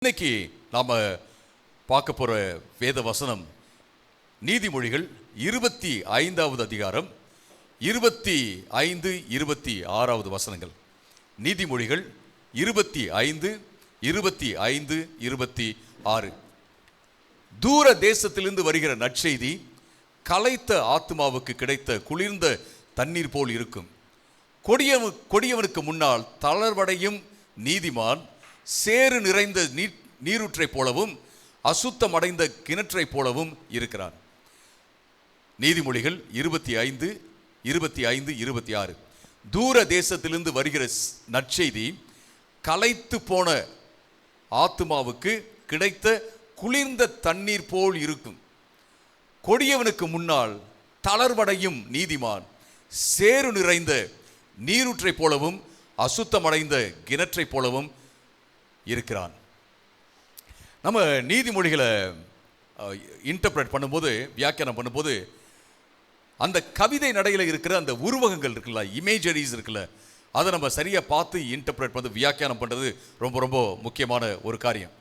இன்னைக்கு நாம பார்க்க போற வேத வசனம் நீதிமொழிகள் 25வது அதிகாரம் 25, 26வது வசனங்கள். நீதிமொழிகள் 25, 25, 26. தூர தேசத்திலிருந்து வருகிற நற்செய்தி களைத்த ஆத்மாவுக்கு கிடைத்த குளிர்ந்த தண்ணீர் போல் இருக்கும். கொடியவனுக்கு முன்னால் தளர்வடையும் நீதிமான் சேறு நிறைந்த நீரூற்றை போலவும் அசுத்தம் அடைந்த கிணற்றை போலவும் இருக்கிறான். நீதிமொழிகள் 25, 25, 26. தூர தேசத்திலிருந்து வருகிற நற்செய்தி களைத்து போன ஆத்மாவுக்கு கிடைத்த குளிர்ந்த தண்ணீர் போல் இருக்கும். கொடியவனுக்கு முன்னால் தளர்வடையும் நீதிமான் சேறு நிறைந்த நீரூற்றை போலவும் அசுத்தமடைந்த கிணற்றை போலவும் இருக்கிறான். நம்ம நீதிமொழிகளை இன்டர்பிரேட் பண்ணும்போது, வியாக்கியானம் பண்ணும்போது, அந்த கவிதை நடையில் இருக்கிற அந்த உருவகங்கள் இருக்குல்ல, இமேஜரிஸ் இருக்குல்ல, அதை நம்ம சரியாக பார்த்து இன்டர்பிரேட் பண்ணி வியாக்கியானம் பண்ணுறது ரொம்ப ரொம்ப முக்கியமான ஒரு காரியம்.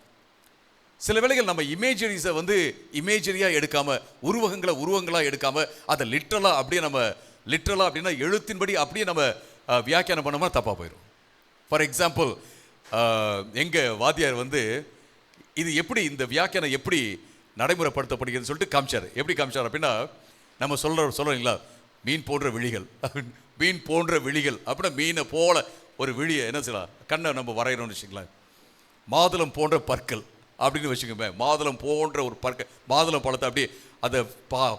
சில வேளைகள் நம்ம இமேஜரிஸை இமேஜரியாக எடுக்காமல், உருவங்களாக எடுக்காமல், அதை லிட்ரலாக அப்படின்னா எழுத்தின்படி அப்படியே நம்ம வியாக்கியானம் பண்ணோம்னா தப்பாக போயிடும். ஃபார் எக்ஸாம்பிள், எங்கள் வாத்தியார் இது எப்படி இந்த வியாக்கியானம் எப்படி நடைமுறைப்படுத்தப்படுகிறதுன்னு சொல்லிட்டு காமிச்சார். எப்படி காமிச்சார் அப்படின்னா, நம்ம சொல்கிறீங்களா, மீன் போன்ற விழிகள், மீன் போன்ற விழிகள் அப்படின்னா மீனை போல ஒரு விழியை என்ன செய்யலாம், கண்ணை நம்ம வரைகிறோம்னு வச்சுக்கலாம். மாதுளம் போன்ற பற்கள் அப்படின்னு வச்சுக்கோங்க. மாதுளம் போன்ற ஒரு பற்கள், மாதுளம் பழத்தை அப்படியே அதை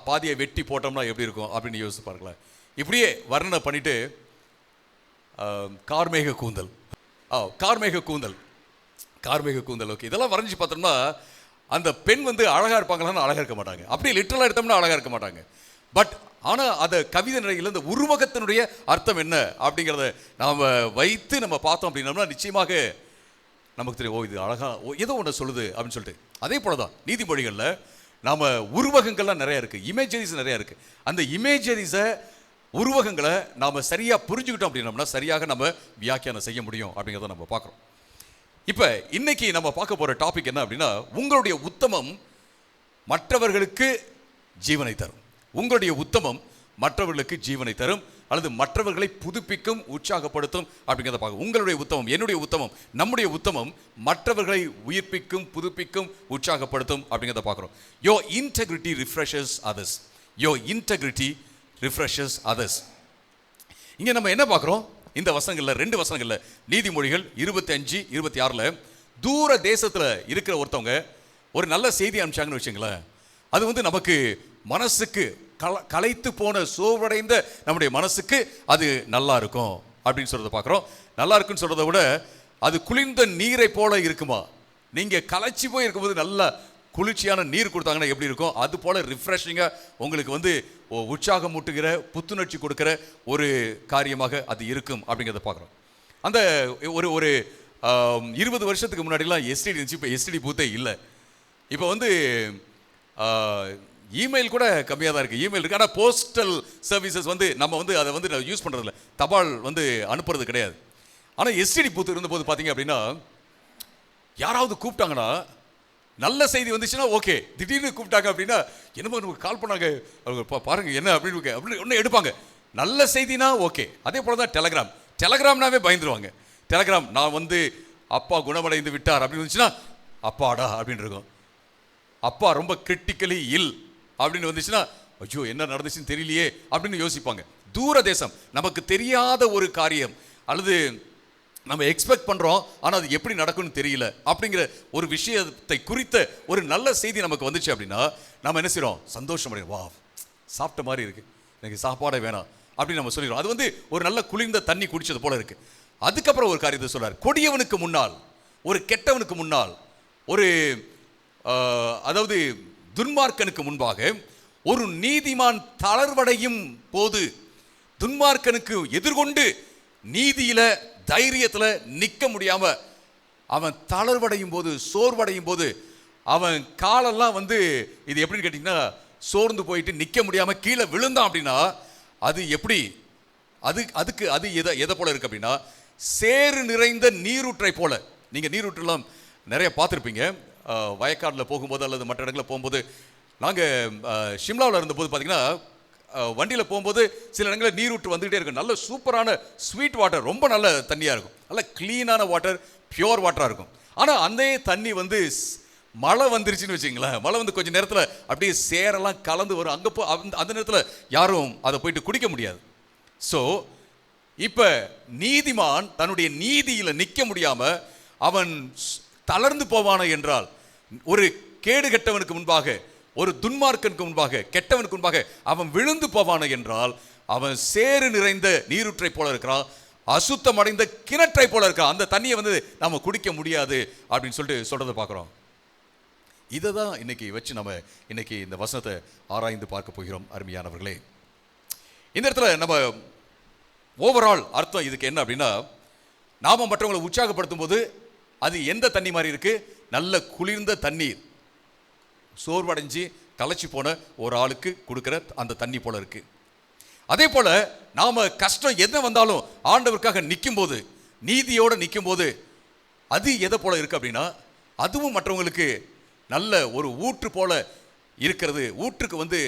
பாதியை வெட்டி போட்டோம்னா எப்படி இருக்கும் அப்படின்னு யோசிச்சு பாருங்களேன். இப்படியே வர்ணனை பண்ணிட்டு கார்மேக கூந்தல் ஓகே, இதெல்லாம் வரைஞ்சி பார்த்தோம்னா அந்த பெண் அழகாக இருப்பாங்களான்னு அழகாக இருக்க மாட்டாங்க. அப்படியே லிட்டரலாக எடுத்தோம்னா அழகாக இருக்க மாட்டாங்க. பட் ஆனால் அதை கவிதை நிலையில் இந்த உருவகத்தினுடைய அர்த்தம் என்ன அப்படிங்கிறத நாம் வைத்து நம்ம பார்த்தோம் அப்படின்னோம்னா நிச்சயமாக நமக்கு தெரியும், ஓ இது அழகாக ஏதோ ஒன்று சொல்லுது அப்படின்னு சொல்லிட்டு. அதே போல தான் நீதிமொழிகளில் நாம் உருவகங்கள்லாம் நிறையா இருக்குது, இமேஜரிஸ் நிறையா இருக்குது. அந்த இமேஜரிஸை, உருவகங்களை நாம் சரியாக புரிஞ்சுக்கிட்டோம் அப்படின்னோம்னா சரியாக நம்ம வியாக்கியானம் செய்ய முடியும் அப்படிங்கிறத நம்ம பார்க்குறோம். இப்போ இன்னைக்கு நம்ம பார்க்க போகிற டாபிக் என்ன அப்படின்னா, உங்களுடைய உத்தமம் மற்றவர்களுக்கு ஜீவனை தரும். உங்களுடைய உத்தமம் மற்றவர்களுக்கு ஜீவனை தரும் அல்லது மற்றவர்களை புதுப்பிக்கும், உற்சாகப்படுத்தும் அப்படிங்கிறத பார்க்க. உங்களுடைய உத்தமம், என்னுடைய உத்தமம், நம்முடைய உத்தமம் மற்றவர்களை உயிர்ப்பிக்கும், புதுப்பிக்கும், உற்சாகப்படுத்தும் அப்படிங்கிறத பார்க்குறோம். Your integrity refreshes others. Your integrity refreshes others. இங்கே நம்ம என்ன பார்க்குறோம் இந்த வசனங்களில், 2 வசனங்களில், நீதிமொழிகள் 25, 26, தூர தேசத்தில் இருக்கிற ஒருத்தவங்க ஒரு நல்ல செய்தி அனுப்பிச்சாங்கன்னு வச்சுங்களேன், அது நமக்கு மனசுக்கு களைத்து போன சோர்வடைந்த நம்முடைய மனசுக்கு அது நல்லா இருக்கும் அப்படின்னு சொல்றதை பார்க்குறோம். நல்லா இருக்குன்னு சொல்றதை விட அது குளிர்ந்த நீரை போல இருக்குமா. நீங்கள் களைச்சி போய் இருக்கும்போது நல்லா குளிர்ச்சியான நீர் கொடுத்தாங்கன்னா எப்படி இருக்கும், அது போல ரிஃப்ரெஷிங்காக உங்களுக்கு உற்சாகம் மூட்டுகிற, புத்துணர்ச்சி கொடுக்குற ஒரு காரியமாக அது இருக்கும் அப்படிங்கிறத பார்க்குறோம். அந்த ஒரு 20 வருஷத்துக்கு முன்னாடிலாம் எஸ்டிடி இருந்துச்சு, இப்போ எஸ்டிடி பூத்தே இல்லை. இப்போ இமெயில் கூட கம்மியாக தான் இருக்குது. இமெயில் இருக்குது, ஆனால் போஸ்டல் சர்வீசஸ் நம்ம அதை யூஸ் பண்ணுறதில்ல, தபால் அனுப்புறது கிடையாது. ஆனால் எஸ்டிடி பூத்து இருந்தபோது பார்த்தீங்க அப்படின்னா, யாராவது கூப்பிட்டாங்கன்னா, நல்ல செய்தி வந்துச்சுன்னா ஓகே, திடீர்னு கூப்பிட்டாங்க அப்படின்னா என்னமோ நமக்கு கால் பண்ணாங்க பாருங்க என்ன அப்படின்னு ஒன்று எடுப்பாங்க. நல்ல செய்தினா ஓகே. அதே போல தான் டெலகிராம்னாவே பயந்துருவாங்க. டெலகிராம் நான் அப்பா குணமடைந்து விட்டார் அப்படின்னு வந்துச்சுன்னா அப்பாடா அப்படின்னு இருக்கும். அப்பா ரொம்ப கிரிட்டிக்கலி இல் அப்படின்னு வந்துச்சுன்னா ஐயோ என்ன நடந்துச்சுன்னு தெரியலையே அப்படின்னு யோசிப்பாங்க. தூர தேசம், நமக்கு தெரியாத ஒரு காரியம் அல்லது நம்ம எக்ஸ்பெக்ட் பண்ணுறோம் ஆனால் அது எப்படி நடக்கும்னு தெரியல அப்படிங்கிற ஒரு விஷயத்தை குறித்த ஒரு நல்ல செய்தி நமக்கு வந்துச்சு அப்படின்னா நம்ம என்ன செய்கிறோம், சந்தோஷம் அடையும். வா, சாப்பிட்ட மாதிரி இருக்குது, எனக்கு சாப்பாடே வேணாம் அப்படின்னு நம்ம சொல்லிடுறோம். அது ஒரு நல்ல குளிர்ந்த தண்ணி குடிச்சது போல இருக்குது. அதுக்கப்புறம் ஒரு காரியத்தை சொல்றார், கொடியவனுக்கு முன்னால், ஒரு கெட்டவனுக்கு முன்னால், ஒரு அதாவது துன்மார்க்கனுக்கு முன்பாக ஒரு நீதிமான் தளர்வடையும் போது, துன்மார்க்கனுக்கு எதிர்கொண்டு நீதியில தைரியத்தில் நிற்க முடியாம அவன் தளர்வடையும் போது, சோர்வடையும் போது, அவன் காலெல்லாம் இது எப்படின்னு கேட்டீங்கன்னா சோர்ந்து போயிட்டு நிற்க முடியாம கீழே விழுந்தான் அப்படின்னா அது எப்படி, அது எதை போல இருக்கு அப்படின்னா சேறு நிறைந்த நீரூற்றை போல. நீங்க நீரூற்றெல்லாம் நிறைய பார்த்துருப்பீங்க. வயக்காடில் போகும்போது அல்லது மற்ற இடங்களில் போகும்போது, நாங்கள் ஷிம்லாவில் இருந்தபோது பார்த்தீங்கன்னா வண்டியில் போகும்போது சில இடங்களில் நீரூற்று வந்துகிட்டே இருக்கும். நல்ல சூப்பரான ஸ்வீட் வாட்டர், ரொம்ப நல்ல தண்ணியாக இருக்கும், நல்ல க்ளீனான வாட்டர், பியோர் வாட்டராக இருக்கும். ஆனால் அந்த தண்ணி வந்து மழை வந்துருச்சுன்னு வச்சுங்களேன், மழை வந்து கொஞ்சம் நேரத்தில் அப்படியே சேரெல்லாம் கலந்து வரும். அங்கே அந்த நேரத்தில் யாரும் அதை போயிட்டு குடிக்க முடியாது. ஸோ இப்போ நீதிமான் தன்னுடைய நீதியில் நிற்க முடியாமல் அவன் தளர்ந்து போவான என்றால், ஒரு கேடு கெட்டவனுக்கு முன்பாக, ஒரு துன்மார்க்கனுக்கு முன்பாக, கெட்டவனுக்கு முன்பாக அவன் விழுந்து போவான என்றால், அவன் சேறு நிறைந்த நீரூற்றை போல இருக்கிறான், அசுத்தம் அடைந்த கிணற்றை போல இருக்கான். அந்த தண்ணியை வந்து நம்ம குடிக்க முடியாது அப்படின்னு சொல்லிட்டு சொல்றதை பார்க்குறோம். இதை தான் இன்னைக்கு வச்சு நம்ம இன்னைக்கு இந்த வசனத்தை ஆராய்ந்து பார்க்க போகிறோம். அருமையானவர்களே, இந்த இடத்துல நம்ம ஓவரால் அர்த்தம் இதுக்கு என்ன அப்படின்னா, நாம மற்றவங்களை உற்சாகப்படுத்தும் போது அது எந்த தண்ணி மாதிரி இருக்கு? நல்ல குளிர்ந்த தண்ணீர், சோர்வடைஞ்சு களைச்சி போன ஒரு ஆளுக்கு கொடுக்கிற அந்த தண்ணி போல இருக்கு. அதே போல நாம கஷ்டம் என்ன வந்தாலும் ஆண்டவருக்காக நிற்கும் போது, நீதியோட நிற்கும் போது, அது எதை போல இருக்கு அப்படின்னா, அதுவும் மற்றவங்களுக்கு நல்ல ஒரு ஊற்று போல இருக்கிறது. ஊற்றுக்கு வந்து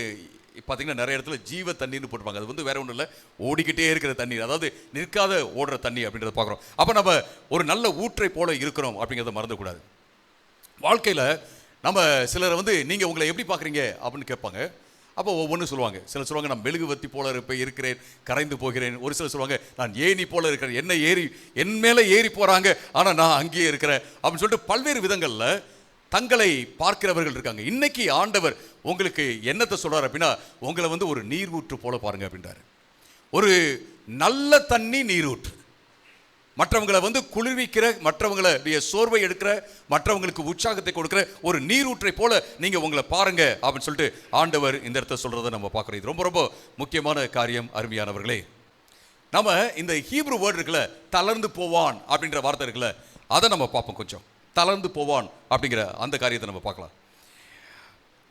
பார்த்தீங்கன்னா நிறைய இடத்துல ஜீவ தண்ணீர்னு போட்டுப்பாங்க. அது வந்து வேற ஒன்றும் இல்லை, ஓடிக்கிட்டே இருக்கிற தண்ணீர், அதாவது நிற்காத ஓடுற தண்ணி அப்படின்றத பார்க்குறோம். அப்போ நம்ம ஒரு நல்ல ஊற்றை போல இருக்கிறோம் அப்படிங்கிறத மறந்துக்கூடாது. வாழ்க்கையில் நம்ம சிலரை வந்து நீங்கள் உங்களை எப்படி பார்க்குறீங்க அப்படின்னு கேட்பாங்க. அப்போ ஒவ்வொன்றும் சொல்லுவாங்க. சிலர் சொல்லுவாங்க, நான் மெழுகுவர்த்தி போல இருக்கிறேன், கரைந்து போகிறேன். ஒரு சிலர் சொல்லுவாங்க, நான் ஏணி போல இருக்கிறேன், என்ன என் மேலே ஏறி போகிறாங்க, ஆனால் நான் அங்கேயே இருக்கிறேன் அப்படின்னு சொல்லிட்டு பல்வேறு விதங்களில் தங்களை பார்க்கிறவர்கள் இருக்காங்க. இன்னைக்கு ஆண்டவர் உங்களுக்கு என்னத்தை சொல்றாரு அப்படின்னா, உங்களை வந்து ஒரு நீரூற்று போல பாருங்க அப்படின்றாரு. ஒரு நல்ல தண்ணி நீரூற்று, மற்றவங்களை வந்து குளிர்விக்கிற, மற்றவங்களுடைய சோர்வை எடுக்கிற, மற்றவங்களுக்கு உற்சாகத்தை கொடுக்கிற ஒரு நீரூற்றை போல நீங்க உங்களை பாருங்க அப்படின்னு சொல்லிட்டு ஆண்டவர் இந்த இடத்த சொல்றதை நம்ம பார்க்குறோம். இது ரொம்ப ரொம்ப முக்கியமான காரியம். அருமையானவர்களே, நம்ம இந்த ஹீப்ரு வேர்டு இருக்குல்ல, தளர்ந்து போவான் அப்படின்ற வார்த்தை இருக்குல்ல, அதை நம்ம பார்ப்போம். கொஞ்சம் தளர்ந்து போவான் அப்படிங்கிற அந்த காரியத்தை நம்ம பார்க்கலாம்.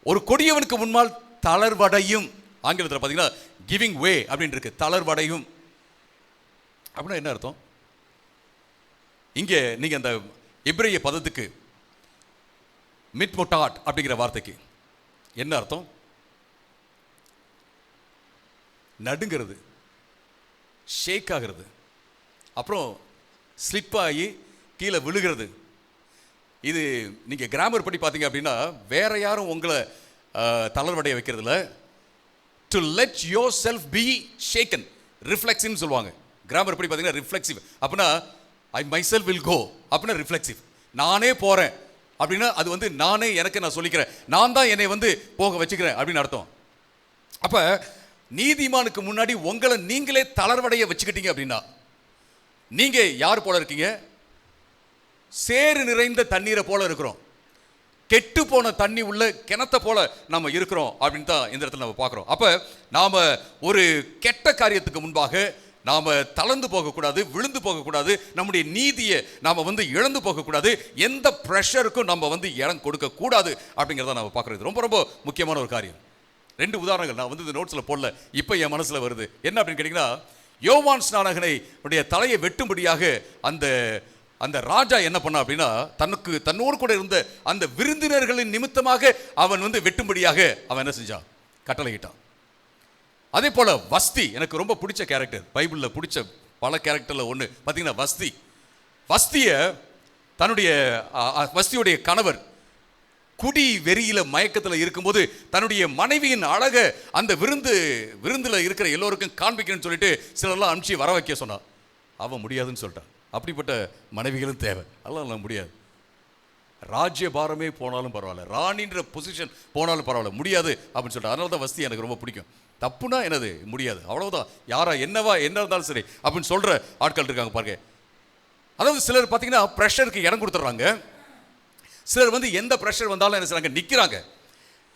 ஒரு கொடியவனுக்கு முன்னால் தளர்வடையும், ஆங்கிலத்தில் பார்த்தீங்கன்னா கிவிங் வே அப்படின்னு இருக்கு. தளர்வடையும் அப்படின்னா என்ன அர்த்தம்? இங்கே நீங்க அந்த எபிரேய பதத்துக்கு மிட்மொட்டாட் அப்படிங்கிற வார்த்தைக்கு என்ன அர்த்தம்? நடுங்கிறது, ஷேக் ஆகிறது, அப்புறம் ஸ்லிப் ஆகி கீழே விழுகிறது. இது நீங்கள் கிராமர் படி பார்த்தீங்க அப்படின்னா வேற யாரும் உங்களை தளர்வடைய வைக்கிறதுல, to let yourself be shaken, ரிஃப்ளெக்சிவ்னு சொல்லுவாங்க. கிராமர் படி பார்த்தீங்கன்னா ரிஃப்ளெக்சிவ் அப்படின்னா I myself will go அப்படின்னா ரிஃப்ளெக்சிவ், நானே போகிறேன் அப்படின்னா அது வந்து நானே எனக்கு நான் சொல்லிக்கிறேன், நான் தான் என்னை வந்து போக வச்சுக்கிறேன் அப்படின்னு அர்த்தம். அப்போ நீதிமானுக்கு முன்னாடி உங்களை நீங்களே தளர்வடைய வச்சுக்கிட்டீங்க அப்படின்னா நீங்கள் யார் போல இருக்கீங்க? சேறு நிறைந்த தண்ணீரை போல இருக்கிறோம், கெட்டு போன தண்ணி உள்ள கிணத்தை போல நம்ம இருக்கிறோம் அப்படின்னு தான் இந்த இடத்துல நம்ம பார்க்குறோம். அப்போ நாம் ஒரு கெட்ட காரியத்துக்கு முன்பாக நாம் தளர்ந்து போகக்கூடாது, விழுந்து போகக்கூடாது, நம்முடைய நீதியை நாம் வந்து இழந்து போகக்கூடாது, எந்த ப்ரெஷருக்கும் நம்ம வந்து இடம் கொடுக்கக்கூடாது அப்படிங்கிறத நம்ம பார்க்குறது ரொம்ப ரொம்ப முக்கியமான ஒரு காரியம். 2 உதாரணங்கள் நான் வந்து இந்த நோட்ஸில் போடல, இப்போ என் மனசில் வருது. என்ன அப்படின்னு கேட்டிங்கன்னா, யோவான் ஸ்நானகனை உடைய தலையை வெட்டும்படியாக அந்த ராஜா என்ன பண்ணா அப்படின்னா, தன்னோடு கூட இருந்த அந்த விருந்தினர்களின் நிமித்தமாக அவன் வந்து வெட்டும்படியாக அவன் என்ன செஞ்சான்? கட்டளையிட்டான். அதே போல வஸ்தி, எனக்கு ரொம்ப பிடிச்ச கேரக்டர், பைபிளில் பிடிச்ச பல கேரக்டர்ல ஒன்று பார்த்தீங்கன்னா வஸ்தியுடைய கணவர் குடி வெறியில மயக்கத்தில் இருக்கும்போது தன்னுடைய மனைவியின் அழக அந்த விருந்தில் இருக்கிற எல்லோருக்கும் காண்பிக்கணும்னு சொல்லிட்டு சிலர்லாம் அனுப்பிச்சு வர வைக்க சொன்னான். அவன் முடியாதுன்னு சொல்லிட்டான். அப்படிப்பட்ட மனைவிகளும் தேவை, அதெல்லாம் முடியாது. ராஜ்ய பாரமே போனாலும் பரவாயில்ல, ராணின்ற பொசிஷன் போனாலும் பரவாயில்ல, முடியாது அப்படின்னு சொல்லிட்டு. அதனால தான் வஸ்தி எனக்கு ரொம்ப பிடிக்கும். தப்புனா என்னது? முடியாது, அவ்வளவுதான். யாரா என்ன இருந்தாலும் சரி அப்படின்னு சொல்ற ஆட்கள் இருக்காங்க பாருங்க. அதாவது சிலர் பார்த்தீங்கன்னா ப்ரெஷருக்கு இடம் கொடுத்துட்றாங்க, சிலர் வந்து எந்த ப்ரெஷர் வந்தாலும் என்ன செய்றாங்க? நிற்கிறாங்க.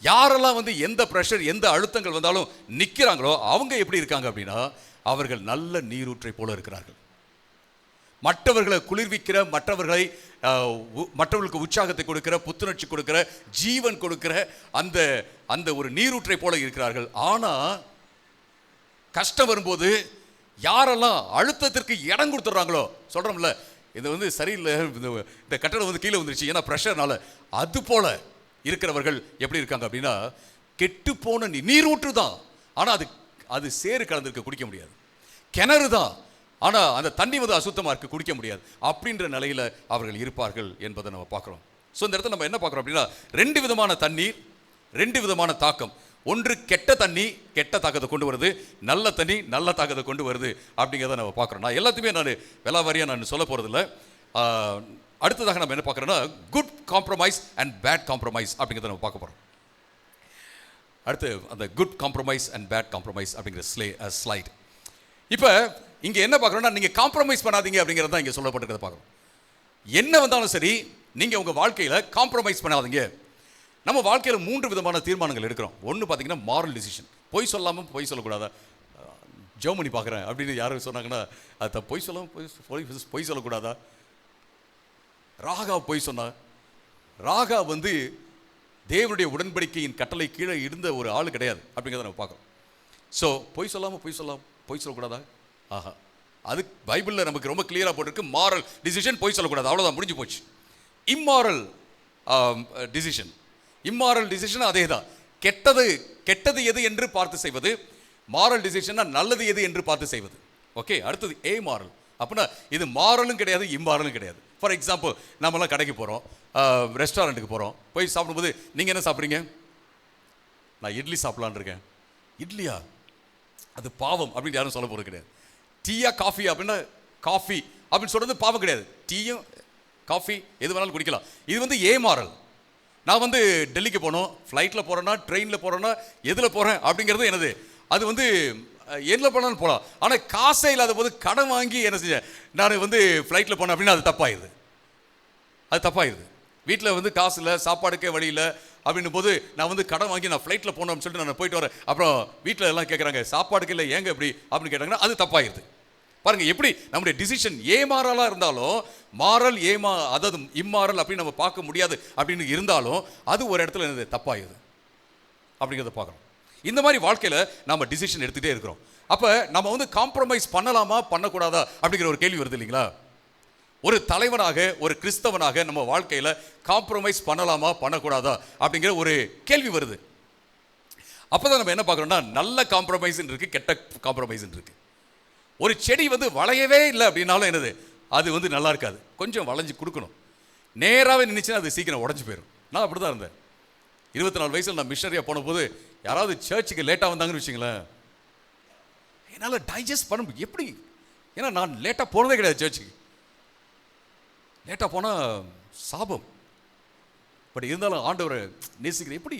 யாரெல்லாம் வந்து எந்த ப்ரெஷர் எந்த அழுத்தங்கள் வந்தாலும் நிற்கிறாங்களோ அவங்க எப்படி இருக்காங்க அப்படின்னா, அவர்கள் நல்ல நீரூற்றை போல இருக்கிறார்கள். மற்றவர்களை குளிர்விக்கிற, மற்றவர்களுக்கு உற்சாகத்தை கொடுக்கிற, புத்துணர்ச்சி கொடுக்கிற, ஜீவன் கொடுக்கிற அந்த ஒரு நீரூற்றை போல இருக்கிறார்கள். ஆனா கஷ்டம் வரும்போது யாரெல்லாம் அழுத்தத்திற்கு இடம் கொடுத்துட்றாங்களோ, சொல்றோம்ல, இது வந்து சரியில்லை, இந்த கட்டடம் வந்து கீழே வந்துருச்சு ஏன்னா ப்ரெஷர்னால. அது போல இருக்கிறவர்கள் எப்படி இருக்காங்க அப்படின்னா, கெட்டு போன நீரூற்று தான், ஆனால் அது சேறு கலந்துருக்க குடிக்க முடியாது. கிணறு தான், ஆனால் அந்த தண்ணி வந்து அசுத்தமாக இருக்கு, குடிக்க முடியாது. அப்படின்ற நிலையில் அவர்கள் இருப்பார்கள் என்பதை நம்ம பார்க்குறோம். ஸோ இந்த இடத்துல நம்ம என்ன பார்க்குறோம் அப்படின்னா, 2 விதமான தண்ணீர், 2 விதமான தாக்கம். ஒன்று கெட்ட தண்ணி கெட்ட தாக்கத்தை கொண்டு வருது, நல்ல தண்ணி நல்ல தாக்கத்தை கொண்டு வருது அப்படிங்கிறத நம்ம பார்க்குறோம். நான் எல்லாத்தையுமே நான் விலாவாரியாக நான் சொல்ல போகிறதில்ல. அடுத்ததாக நம்ம என்ன பார்க்குறோன்னா, good compromise and bad compromise அப்படிங்கிறத நம்ம பார்க்க போகிறோம். அடுத்து அந்த good compromise and bad compromise அப்படிங்கிற ஸ்லைட். இப்போ இங்கே என்ன பார்க்குறோன்னா, நீங்கள் காம்ப்ரமைஸ் பண்ணாதீங்க அப்படிங்கிறது தான் இங்கே சொல்லப்பட்டிருக்கிறத பார்க்குறோம். என்ன வந்தாலும் சரி, நீங்கள் உங்கள் வாழ்க்கையில் காம்ப்ரமைஸ் பண்ணாதீங்க. நம்ம வாழ்க்கையில் 3 விதமான தீர்மானங்கள் எடுக்கிறோம். ஒன்று பார்த்தீங்கன்னா மாரல் டிசிஷன். பொய் சொல்லாமல் பொய் சொல்லக்கூடாதா, ஜெர்மனி பார்க்குறேன் அப்படின்னு யாரும் சொன்னாங்கன்னா அதை பொய் சொல்லாமல் பொய் சொல்லக்கூடாதா. ராகா பொய் சொன்னா, ராகா வந்து தேவனுடைய உடன்படிக்கையின் கட்டளை கீழே இருந்த ஒரு ஆள் கிடையாது அப்படிங்கிறத நம்ம பார்க்குறோம். ஸோ பொய் சொல்லாமல் பொய் சொல்லக்கூடாதா. ஆஹா, அது பைபிளில் நமக்கு ரொம்ப கிளியராக போட்டிருக்கு. மாரல் டிசிஷன், பொய் சொல்லக்கூடாது, அவ்வளோதான், முடிஞ்சு போச்சு. இம்மாரல் டிசிஷன் அதே தான். கெட்டது எது என்று பார்த்து செய்வது. மாரல் டிசிஷன்னா நல்லது எது என்று பார்த்து செய்வது. ஓகே, அடுத்தது ஏ மாரல். அப்படின்னா இது மாரலும் கிடையாது, இம்மாரலும் கிடையாது. ஃபார் எக்ஸாம்பிள், நம்மளாம் கடைக்கு போகிறோம், ரெஸ்டாரண்ட்டுக்கு போகிறோம், போய் சாப்பிடும்போது நீங்கள் என்ன சாப்பிட்றீங்க? நான் இட்லி சாப்பிட்லான் இருக்கேன். இட்லியா, அது பாவம் அப்படின்னு யாரும் சொல்ல போகிறது கிடையாது. டீயா காஃபி அப்படின்னா காஃபி அப்படின்னு சொல்கிறது பாவம் கிடையாது. டீயும் காஃபி எது வேணாலும் குடிக்கலாம். இது வந்து ஏமாறல். நான் வந்து டெல்லிக்கு போனோம், ஃப்ளைட்டில் போகிறேன்னா, ட்ரெயினில் போகிறேன்னா, எதில் போகிறேன் அப்படிங்கிறது என்னது, அது வந்து எதில் போனாலும் போகலாம். ஆனால் காசே இல்லாத போது கடன் வாங்கி என்ன செஞ்சேன், நான் வந்து ஃப்ளைட்டில் போனேன் அப்படின்னா அது தப்பாயிருது. வீட்டில் வந்து காசு இல்லை, சாப்பாடுக்கே வழி இல்லை அப்படின்னும் போது நான் வந்து கடன் வாங்கி நான் ஃப்ளைட்டில் போனோம்னு சொல்லிட்டு நான் போயிட்டு வரேன். அப்புறம் வீட்டில் எல்லாம் கேட்குறாங்க, சாப்பாடுக்கு இல்லை ஏங்க எப்படி அப்படின்னு கேட்டாங்கன்னா அது தப்பாயிருது. பாருங்க எப்படி நம்முடைய டிசிஷன் ஏமாறலாக இருந்தாலும், மாறல் அதாவது இம்மாறல் அப்படின்னு நம்ம பார்க்க முடியாது அப்படின்னு இருந்தாலும் அது ஒரு இடத்துல என்னது தப்பாயிருது அப்படிங்கிறத பார்க்குறோம். இந்த மாதிரி வாழ்க்கையில் நம்ம டிசிஷன் எடுத்துகிட்டே இருக்கிறோம். அப்போ நம்ம வந்து காம்ப்ரமைஸ் பண்ணலாமா பண்ணக்கூடாதா அப்படிங்கிற ஒரு கேள்வி வருது இல்லைங்களா. ஒரு தலைவனாக, ஒரு கிறிஸ்தவனாக நம்ம வாழ்க்கையில் காம்ப்ரமைஸ் பண்ணலாமா பண்ணக்கூடாதா அப்படிங்கிற ஒரு கேள்வி வருது. அப்போ தான் நம்ம என்ன பார்க்குறோம்னா, நல்ல காம்ப்ரமைஸ் இருக்குது, கெட்ட காம்ப்ரமைஸ் இருக்குது. ஒரு செடி வந்து வளையவே இல்லை அப்படின்னாலும் என்னது, அது வந்து நல்லா இருக்காது, கொஞ்சம் வளைஞ்சு கொடுக்கணும். நேராகவே நின்றுச்சுன்னா அது சீக்கிரம் உடஞ்சி போயிடும். நான் அப்படி தான் இருந்தேன். 24 வயசில் நான் மிஷனரியாக போன போது யாராவது சர்ச்சுக்கு லேட்டாக வந்தாங்கன்னு வச்சுங்களேன், என்னால் டைஜஸ்ட் பண்ண எப்படி, ஏன்னா நான் லேட்டாக போனதே கிடையாது. சர்ச்சுக்கு லேட்டாக போனால் சாபம். பட் இருந்தாலும் ஆண்டவரை நேசிக்கிறேன். எப்படி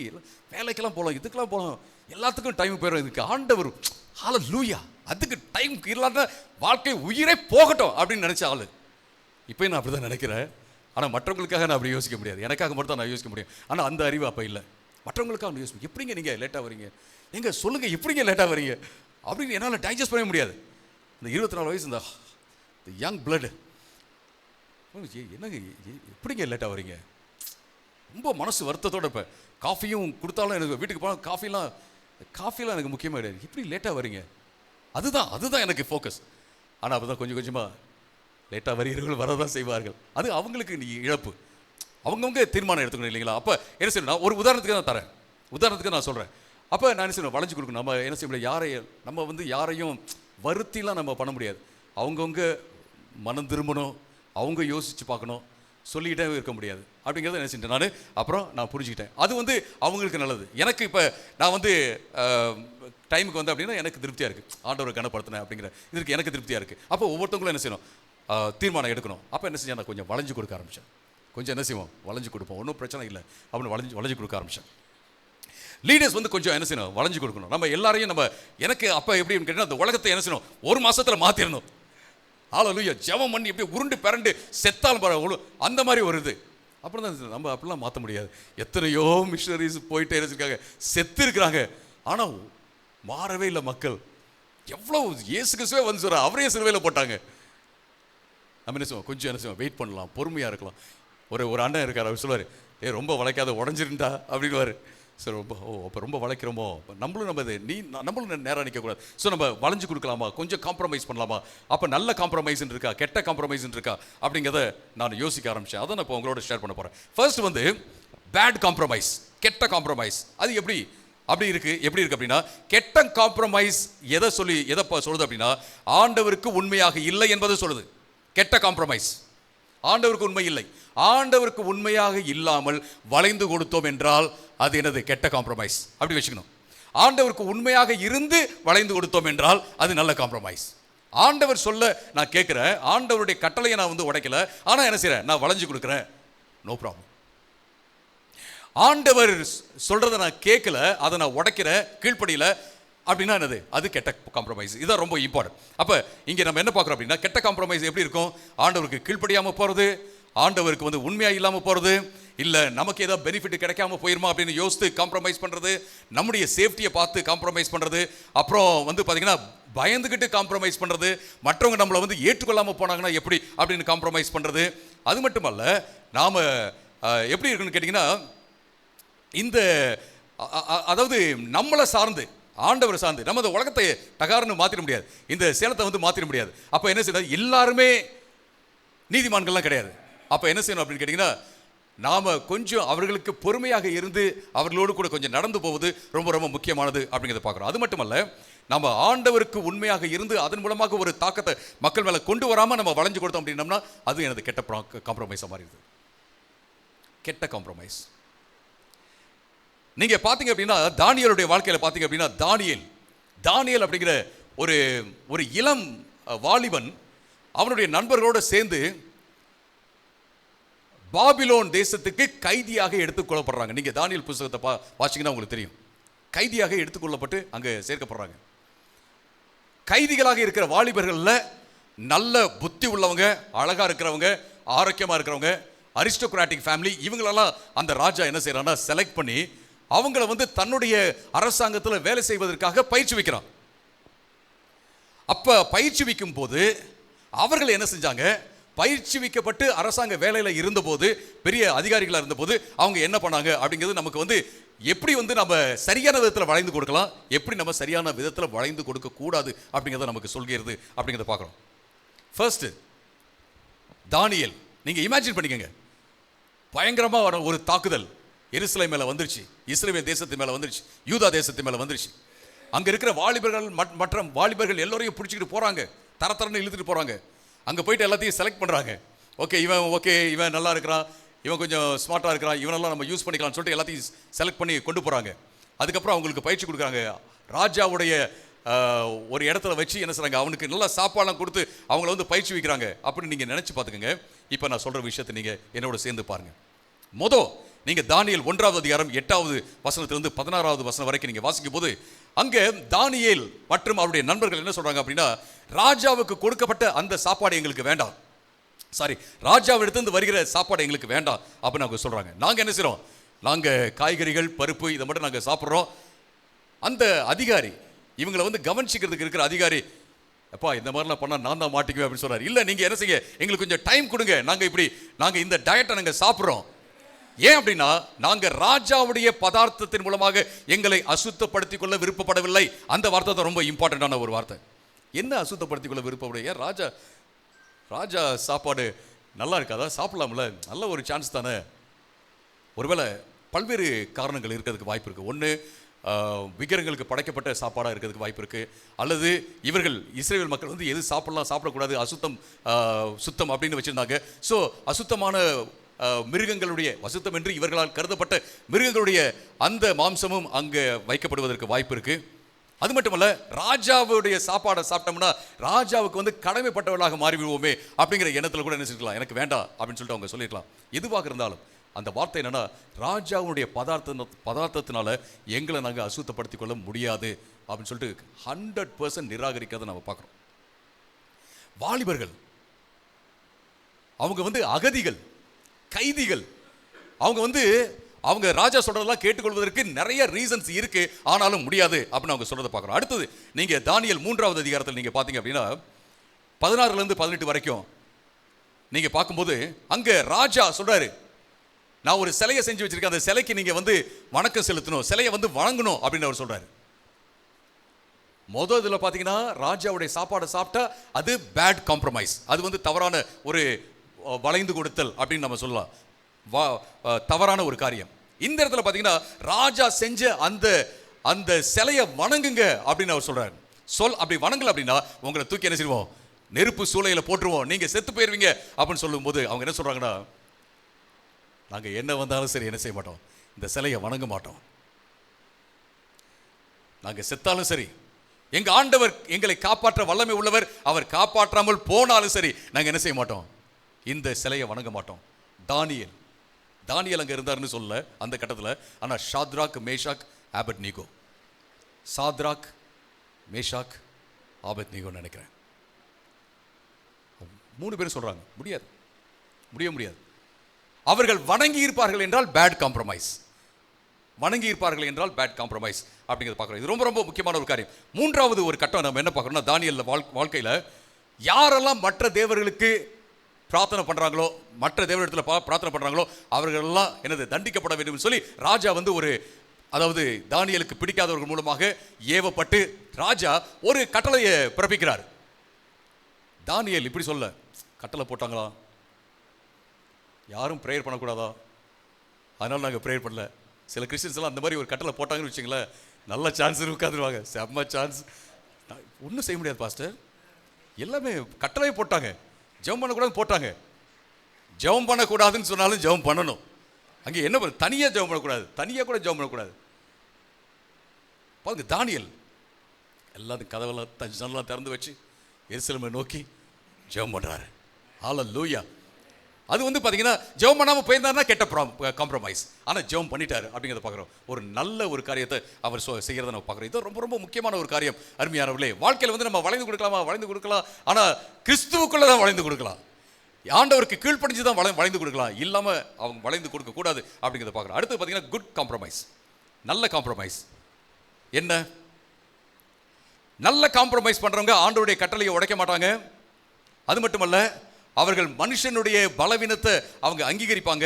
வேலைக்கெல்லாம் போகலாம், இதுக்கெல்லாம் போகலாம், எல்லாத்துக்கும் டைம் போயிடும். இதுக்கு ஆண்டவர் ஹல்லேலூயா, அதுக்கு டைம் இல்லாத வாழ்க்கை உயிரே போகட்டும் அப்படின்னு நினச்ச ஆள். இப்போ நான் அப்படி தான் நினைக்கிறேன். ஆனால் மற்றவங்களுக்காக நான் அப்படி யோசிக்க முடியாது, எனக்காக மட்டும் தான் நான் யோசிக்க முடியும். ஆனால் அந்த அறிவு அப்போ இல்லை. மற்றவங்களுக்காக நான் யோசிப்பேன், எப்படிங்க நீங்கள் லேட்டாக வரீங்க, எங்க சொல்லுங்கள் எப்படிங்க லேட்டாக வரீங்க அப்படின்னு என்னால் டைஜஸ்ட் பண்ண முடியாது. இந்த 24 வயசு இந்த யங் பிளட், என்னங்க எப்படிங்க லேட்டாக வரீங்க, ரொம்ப மனசு வருத்தத்தோடு. இப்போ காஃபியும் கொடுத்தாலும் எனக்கு வீட்டுக்கு போனால் காஃபிலாம் எனக்கு முக்கியமாக கிடையாது, எப்படி லேட்டாக வரீங்க, அதுதான் எனக்கு ஃபோக்கஸ். ஆனால் அப்போ தான் கொஞ்சம் கொஞ்சமாக லேட்டாக வருகிறவர்கள் வரதான் செய்வார்கள். அது அவங்களுக்கு நீ இழப்பு, அவங்கவுங்க தீர்மானம் எடுத்துக்கணும் இல்லைங்களா. அப்போ என்ன செய்யணும், நான் ஒரு உதாரணத்துக்கு நான் தரேன், உதாரணத்துக்கு நான் சொல்கிறேன். அப்போ நான் என்ன செய்யணும், வளைஞ்சு கொடுக்கணும். நம்ம என்ன செய்ய முடியாது, நம்ம வந்து யாரையும் வருத்திலாம் நம்ம பண்ண முடியாது. அவங்கவுங்க மனம் திரும்பணும், அவங்க யோசித்து பார்க்கணும், சொல்லிக்கிட்டே இருக்க முடியாது அப்படிங்கிறத என்ன செஞ்சேன் அப்புறம் நான் புரிஞ்சுக்கிட்டேன். அது வந்து அவங்களுக்கு நல்லது. எனக்கு இப்போ நான் வந்து டைமுக்கு வந்து அப்படின்னா எனக்கு திருப்தியாக இருக்குது, ஆண்டவரை கனப்படுத்தினேன் அப்படிங்கிற இதுக்கு எனக்கு திருப்தியாக இருக்குது. அப்போ ஒவ்வொருத்தவங்களும் என்ன செய்யணும், தீர்மானம் எடுக்கணும். அப்போ என்ன செஞ்சேன், நான் கொஞ்சம் வளைஞ்சு கொடுக்க ஆரம்பித்தேன். கொஞ்சம் என்ன செய்வோம், வளைஞ்சு கொடுப்போம், ஒன்றும் பிரச்சனை இல்லை அப்படின்னு வளைஞ்சு கொடுக்க ஆரம்பித்தேன். லீடர்ஸ் வந்து கொஞ்சம் என்ன செய்யணும், வளைஞ்சு கொடுக்கணும். நம்ம எல்லாரையும் எனக்கு அப்போ எப்படின்னு கேட்டால், அந்த உலகத்தை என்ன செய்யணும், ஒரு மாதத்தில் மாற்றிடணும். ஹல்லேலூயா, ஜெபம் பண்ணி எப்படி உருண்டு பிறண்டு செத்தாலும் பரவாயில்ல, அந்த மாதிரி ஒரு இது. அப்புறம் தான் நம்ம அப்படிலாம் மாற்ற முடியாது. எத்தனையோ மிஷனரிஸ் போயிட்டே இருக்காங்க, செத்து இருக்கிறாங்க, ஆனால் மாறவே இல்லை மக்கள். எவ்வளோ இயேசு கிறிஸ்துவே வந்து சொல்ற, அவரே சிலுவையில் போட்டாங்க. நம்ம என்ன செய்வோம், கொஞ்சம் என்ன செய்வோம், வெயிட் பண்ணலாம், பொறுமையாக இருக்கலாம். ஒரு அண்ணன் இருக்கார், அவர் சொல்லுவார், ரொம்ப வளைக்காத உடஞ்சிருந்தா அப்படின்வார். சரி, ரொம்ப அப்போ ரொம்ப வளைக்கிறோமோ, நம்மளும் நம்ம இது நம்மளும் நேராக நிற்கக்கூடாது, ஸோ நம்ம வளைஞ்சு கொடுக்கலாமா, கொஞ்சம் காம்ப்ரமைஸ் பண்ணலாமா, அப்போ நல்ல காம்ப்ரமைஸ்ன்னு இருக்கா, கெட்ட காம்ப்ரமைஸ்ன்னு இருக்கா அப்படிங்கிறத நான் யோசிக்க ஆரம்பித்தேன். அதை நான் இப்போ உங்களோட ஷேர் பண்ண போகிறேன். ஃபர்ஸ்ட் வந்து பேட் காம்ப்ரமைஸ், கெட்ட காம்ப்ரமைஸ். அது எப்படி இருக்கு அப்படின்னா, கெட்ட காம்ப்ரமைஸ் எதை சொல்லுது அப்படின்னா, ஆண்டவருக்கு உண்மையாக இல்லை என்பதை சொல்லுது. கெட்ட காம்ப்ரமைஸ் ஆண்டவருக்கு உண்மை இல்லை. ஆண்டவருக்கு உண்மையாக இல்லாமல் வளைந்து கொடுத்தோம் என்றால் அது என்னது? கெட்ட காம்ப்ரமைஸ். அப்படி வச்சுக்கணும். ஆண்டவருக்கு உண்மையாக இருந்து வளைந்து கொடுத்தோம் என்றால் அது நல்ல காம்ப்ரமைஸ். ஆண்டவர் சொல்ல நான் கேட்கிறேன், ஆண்டவருடைய கட்டளையை நான் வந்து உடைக்கல, ஆனா என்ன செய்றேன்? நான் வளைஞ்சு கொடுக்குறேன், நோ ப்ராப்ளம். ஆண்டவர் சொல்றதை நான் கேட்கல, அதை நான் உடைக்கிறேன், கீழ்ப்படியில அப்படின்னா என்னது? அது கெட்ட காம்ப்ரமைஸ். இதான் ரொம்ப இம்பார்ட்டன்ட். அப்ப இங்க நம்ம என்ன பார்க்குறோம் அப்படின்னா, கெட்ட காம்ப்ரமைஸ் எப்படி இருக்கும்? ஆண்டவருக்கு கீழ்ப்படியாம போறது, ஆண்டவருக்கு வந்து உண்மையா இல்லாம போறது, இல்ல நமக்கு ஏதாவது பெனிஃபிட் கிடைக்காம போயிருமா அப்படின்னு யோசித்து காம்ப்ரமைஸ் பண்றது, நம்முடைய சேஃப்டியை பார்த்து காம்ப்ரமைஸ் பண்றது, அப்புறம் வந்து பாத்தீங்கன்னா பயந்துகிட்டு காம்ப்ரமைஸ் பண்றது, மற்றவங்க நம்மளை வந்து ஏற்றுக்கொள்ளாம போனாங்கன்னா எப்படி அப்படின்னு காம்ப்ரமைஸ் பண்றது. அது மட்டுமல்ல, நாம எப்படி இருக்குன்னு கேட்டீங்கன்னா, இந்த அதாவது நம்மளை சார்ந்து, ஆண்டவர் சார்ந்து, நம்ம இந்த உலகத்தை டகார்னு மாத்திர முடியாது, இந்த சேலத்தை வந்து மாத்திர முடியாது. அப்ப என்ன செய்யணும்? எல்லாருமே நீதிமான்கள்லாம் கிடையாது. அப்ப என்ன செய்யணும் அப்படின்னு கேட்டீங்கன்னா, நாம கொஞ்சம் அவர்களுக்கு பொறுமையாக இருந்து அவர்களோடு கூட கொஞ்சம் நடந்து போவது ரொம்ப ரொம்ப முக்கியமானது அப்படிங்கிறத பார்க்குறோம். அது மட்டுமல்ல, நம்ம ஆண்டவருக்கு உண்மையாக இருந்து அதன் மூலமாக ஒரு தாக்கத்தை மக்கள் மேலே கொண்டு வராமல் நம்ம வளைஞ்சு கொடுத்தோம் அப்படின்னம்னா அது எனது கெட்ட காம்ப்ரமைஸாக மாறிடுது. கெட்ட காம்ப்ரமைஸ். நீங்க பார்த்தீங்க அப்படின்னா, தானியேலுடைய வாழ்க்கையில் பார்த்தீங்க அப்படின்னா, தானியேல் அப்படிங்கிற ஒரு இளம் வாலிபன் அவனுடைய நண்பர்களோடு சேர்ந்து பாபிலோன் தேசத்துக்கு கைதியாக எடுத்துக்கொள்ளப்படுறாங்க. நீங்க தானியேல் புத்தகத்தை வாசிங்கன்னா உங்களுக்கு தெரியும். கைதியாக எடுத்துக்கொள்ளப்பட்டு அங்கே சேர்க்கப்படுறாங்க. கைதிகளாக இருக்கிற வாலிபர்கள்ல நல்ல புத்தி உள்ளவங்க, அழகா இருக்கிறவங்க, ஆரோக்கியமா இருக்கிறவங்க, அரிஸ்டோக்ராட்டிக் ஃபேமிலி, இவங்களெல்லாம் அந்த ராஜா என்ன செய்யறான்னா செலக்ட் பண்ணி அவங்கள வந்து தன்னுடைய அரசாங்கத்தில் வேலை செய்வதற்காக பயிற்சி வைக்கிறான். அப்ப பயிற்சி வைக்கும் போது அவர்கள் என்ன செஞ்சாங்க? பயிற்சி வைக்கப்பட்டு அரசாங்க வேலையில இருந்தபோது, பெரிய அதிகாரிகளாக இருந்தபோது அவங்க என்ன பண்ணாங்க அப்படிங்கிறது நமக்கு வந்து எப்படி வந்து நம்ம சரியான விதத்தில் வளைந்து கொடுக்கலாம், எப்படி நம்ம சரியான விதத்தில் வளைந்து கொடுக்க கூடாது அப்படிங்கிறத நமக்கு சொல்கிறது அப்படிங்கிறத பார்க்குறோம். ஃபர்ஸ்ட் தானியேல், நீங்க இமேஜின் பண்ணிக்கங்க, பயங்கரமாக ஒரு தாக்குதல் எருசலேம் மேல வந்துருச்சு, இஸ்ரவேல் தேசத்து மேல வந்துருச்சு, யூதா தேசத்து மேல வந்துருச்சு. அங்க இருக்கிற வாலிபர்கள் மற்ற வாலிபர்கள் எல்லாரையும் பிடிச்சிக்கிட்டு போறாங்க, தரத்தரன்னு இழுத்துட்டு போறாங்க. அங்கே போயிட்டு எல்லாத்தையும் செலக்ட் பண்ணுறாங்க. இவன் நல்லா இருக்கிறான், இவன் கொஞ்சம் ஸ்மார்ட்டாக இருக்கிறான், இவனெல்லாம் நம்ம யூஸ் பண்ணிக்கலாம்னு சொல்லிட்டு எல்லாத்தையும் செலக்ட் பண்ணி கொண்டு போகிறாங்க. அதுக்கப்புறம் அவங்களுக்கு பயிற்சி கொடுக்குறாங்க. ராஜாவுடைய ஒரு இடத்துல வச்சு என்ன செய்றாங்க? அவனுக்கு நல்லா சாப்பாடெல்லாம் கொடுத்து அவங்கள வந்து பயிற்சி வைக்கிறாங்க. அப்படின்னு நீங்கள் நினச்சி பார்த்துக்கோங்க. இப்போ நான் சொல்கிற விஷயத்தை நீங்கள் என்னோட சேர்ந்து பாருங்கள். நீங்கள் தானியேல் 1வது அதிகாரம் 8வது வசனத்திலிருந்து 16வது வசனம் வரைக்கும் நீங்கள் வாசிக்கும் போது, அங்கே தானியேல் மற்றும் அவருடைய நண்பர்கள் என்ன சொல்றாங்க அப்படின்னா, ராஜாவுக்கு கொடுக்கப்பட்ட அந்த சாப்பாடு எங்களுக்கு வேண்டாம், ராஜாவிடத்திலிருந்து வருகிற சாப்பாடு எங்களுக்கு வேண்டாம் அப்படின்னு அவங்க சொல்றாங்க. நாங்க என்ன செய்றோம்? நாங்க காய்கறிகள், பருப்பு இதை மட்டும் நாங்க சாப்பிட்றோம். அந்த அதிகாரி, இவங்களை வந்து கவனிச்சுக்கிறதுக்கு இருக்கிற அதிகாரி, அப்பா இந்த மாதிரிலாம் பண்ணா நான் தான் மாட்டிக்குவேன் அப்படின்னு சொல்றாரு. இல்ல, நீங்க என்ன செய்ய, எங்களுக்கு கொஞ்சம் டைம் கொடுங்க, நாங்க இந்த டயட்டை நாங்க சாப்பிட்றோம். ஏன் அப்படின்னா, நாங்க ராஜாவுடைய பதார்த்தத்தின் மூலமாக எங்களை அசுத்தப்படுத்திக் கொள்ள விருப்பப்படவில்லை. அந்த வார்த்தை தான் ரொம்ப இம்பார்ட்டன்டான ஒரு வார்த்தை. என்ன அசுத்தப்படுத்திக் கொள்ள விருப்பப்பட? ஏன் ராஜா சாப்பாடு நல்லா இருக்காதா? சாப்பிடலாம்ல, நல்ல ஒரு சான்ஸ் தானே. ஒருவேளை பல்வேறு காரணங்கள் இருக்கிறதுக்கு வாய்ப்பு இருக்கு. ஒன்று, விக்கிரகங்களுக்கு படைக்கப்பட்ட சாப்பாடாக இருக்கிறதுக்கு வாய்ப்பு இருக்கு. அல்லது இவர்கள் இஸ்ரேல் மக்கள் வந்து எது சாப்பிடலாம் சாப்பிடக்கூடாது, அசுத்தம் சுத்தம் அப்படின்னு வச்சிருந்தாங்க. ஸோ அசுத்தமான மிருகங்களுடைய, அசுத்தம் என்று இவர்களால் கருதப்பட்ட மிருகங்களுடைய அந்த மாம்சமும் அங்கே வைக்கப்படுவதற்கு வாய்ப்பு இருக்கு. அது மட்டுமல்ல, ராஜாவுடைய சாப்பாடை சாப்பிட்டோம்னா ராஜாவுக்கு வந்து கடமைப்பட்டவர்களாக மாறிவிடுவோமே அப்படிங்கிற எண்ணத்தில் கூட என்ன செஞ்சுக்கலாம், எனக்கு வேண்டாம் அப்படின்னு சொல்லிட்டு அவங்க சொல்லியிருக்கலாம். எதுவாக இருந்தாலும் அந்த வார்த்தை என்னன்னா, ராஜாவுடைய பதார்த்தத்தினால எங்களை நாங்கள் அசுத்தப்படுத்திக் கொள்ள முடியாது அப்படின்னு சொல்லிட்டு 100% நிராகரிக்கிறத நம்ம பார்க்குறோம். வாலிபர்கள் அவங்க வந்து அகதிகள், கைதிகள். அவங்க ராஜா சொல்றதெல்லாம் கேட்டுக்கொள்வதற்கு நிறைய ரீசன்ஸ் இருக்கு, ஆனாலும் முடியாது அப்படின்னு அவங்க சொல்றதை பார்க்குறோம். அடுத்தது, நீங்க தானியேல் 3வது அதிகாரத்தில் நீங்க பார்த்தீங்க அப்படின்னா 16லேருந்து 18 வரைக்கும் நீங்க பார்க்கும்போது, அங்க ராஜா சொல்றாரு, நான் ஒரு சிலையை செஞ்சு வச்சிருக்கேன், அந்த சிலைக்கு நீங்க வந்து வணக்கம் செலுத்தணும், சிலையை வந்து வணங்கணும் அப்படின்னு அவர் சொல்றாரு. முதல் இதில் பார்த்தீங்கன்னா ராஜாவுடைய சாப்பாடை சாப்பிட்டா அது பேட் காம்ப்ரமைஸ், அது வந்து தவறான ஒரு வளைந்து கொடுத்தல் அப்படின்னு நம்ம சொல்லலாம், தவறான ஒரு காரியம். இந்த இடத்துல பார்த்தீங்கன்னா ராஜா செஞ்ச அந்த அந்த சிலையை வணங்குங்க அப்படின்னு அவர் சொல்றாரு. அப்படி வணங்கல அப்படின்னா உங்களை தூக்கி என்ன செய்வோம், நெருப்பு சூளையில போட்டுருவோம், நீங்க செத்து போயிருவீங்க அப்படின்னு சொல்லும்போது அவங்க என்ன சொல்றாங்கன்னா, நாங்க என்ன வந்தாலும் சரி என்ன செய்ய மாட்டோம், இந்த சிலையை வணங்க மாட்டோம், நாங்க செத்தாலும் சரி, எங்க ஆண்டவர் எங்களை காப்பாற்ற வல்லமை உள்ளவர், அவர் காப்பாற்றாமல் போனாலும் சரி நாங்க என்ன செய்ய மாட்டோம், இந்த சிலையை வணங்க மாட்டோம். தானியேல் அங்க இருந்தாருன்னு சொல்ல அந்த கட்டத்தில், ஆனா ஷாத்ராக் மேஷாக் ஆபத்நேகோ, சாத்ராக் மேஷாக் ஆபத்நேகோன்னு நினைக்கிறேன், 3 பேரும் சொல்றாங்க முடியாது. அவர்கள் வணங்கி இருப்பார்கள் என்றால் பேட் காம்ப்ரமைஸ், வணங்கி இருப்பார்கள் என்றால் பேட் காம்ப்ரமைஸ் அப்படிங்கிறத பார்க்குறோம். இது ரொம்ப ரொம்ப முக்கியமான ஒரு காரியம். 3வது ஒரு கட்டம் நம்ம என்ன பார்க்குறோம்னா, தானியேல் வாழ்க்கையில் யாரெல்லாம் மற்ற தேவர்களுக்கு பிரார்த்தனை பண்ணுறாங்களோ, மற்ற தேவரிடத்தில் பிரார்த்தனை பண்ணுறாங்களோ அவர்களெல்லாம் என்னது தண்டிக்கப்பட வேண்டும் சொல்லி ராஜா வந்து ஒரு, அதாவது தானியேலுக்கு பிடிக்காதவர்கள் மூலமாக ஏவப்பட்டு ராஜா ஒரு கட்டளையை பிறப்பிக்கிறார். தானியேல் இப்படி சொல்ல, கட்டளை போட்டாங்களா, யாரும் ப்ரேயர் பண்ணக்கூடாதா, அதனால நாங்கள் ப்ரேயர் பண்ணல. சில கிறிஸ்டின்ஸ் எல்லாம் அந்த மாதிரி ஒரு கட்டளை போட்டாங்கன்னு வச்சுங்களேன், நல்ல சான்ஸ் உட்காந்துருவாங்க, செம்ம சான்ஸ், ஒன்றும் செய்ய முடியாது பாஸ்டர், எல்லாமே கட்டளையை போட்டாங்க, ஜெபம் பண்ணக்கூடாதுன்னு போட்டாங்க, ஜெபம் பண்ணக்கூடாதுன்னு சொன்னாலும் ஜெபம் பண்ணணும். அங்கே என்ன பண்ண, தனியாக ஜெபம் பண்ணக்கூடாது, தனியாக கூட ஜெபம் பண்ணக்கூடாது. பாருங்க தானியேல் எல்லாத்தையும் கதவெல்லாம் ஜன்னலாம் திறந்து வச்சு எருசலேமை நோக்கி ஜெபம் பண்ணுறாரு. ஹல்லேலூயா. அது வந்து பார்த்தீங்கன்னா ஜெபம் பண்ணாமல் போயிருந்தாருன்னா கெட்ட காம்ப்ரமைஸ், ஆனால் ஜெபம் பண்ணிட்டாரு அப்படிங்கிறத பார்க்குறோம். ஒரு நல்ல ஒரு காரியத்தை அவர் செய்கிறத நம்ம பார்க்குறோம். இது ரொம்ப ரொம்ப முக்கியமான ஒரு காரியம். அருமையானவர்களே, வாழ்க்கையில் வந்து நம்ம வளைந்து கொடுக்கலாம், ஆனால் கிறிஸ்துவுக்குள்ளே தான் வளைந்து கொடுக்கலாம், ஆண்டவருக்கு கீழ்ப்படிஞ்சு தான் வளைந்து கொடுக்கலாம், இல்லாமல் அவங்க வளைந்து கொடுக்கக்கூடாது அப்படிங்கிறத பார்க்குறோம். அடுத்து பார்த்தீங்கன்னா குட் காம்ப்ரமைஸ், நல்ல காம்ப்ரமைஸ். என்ன நல்ல காம்ப்ரமைஸ் பண்ணுறவங்க ஆண்டவருடைய கட்டளையை உடைக்க மாட்டாங்க. அது மட்டுமல்ல, அவர்கள் மனுஷனுடைய பலவீனத்தை அவங்க அங்கீகரிப்பாங்க.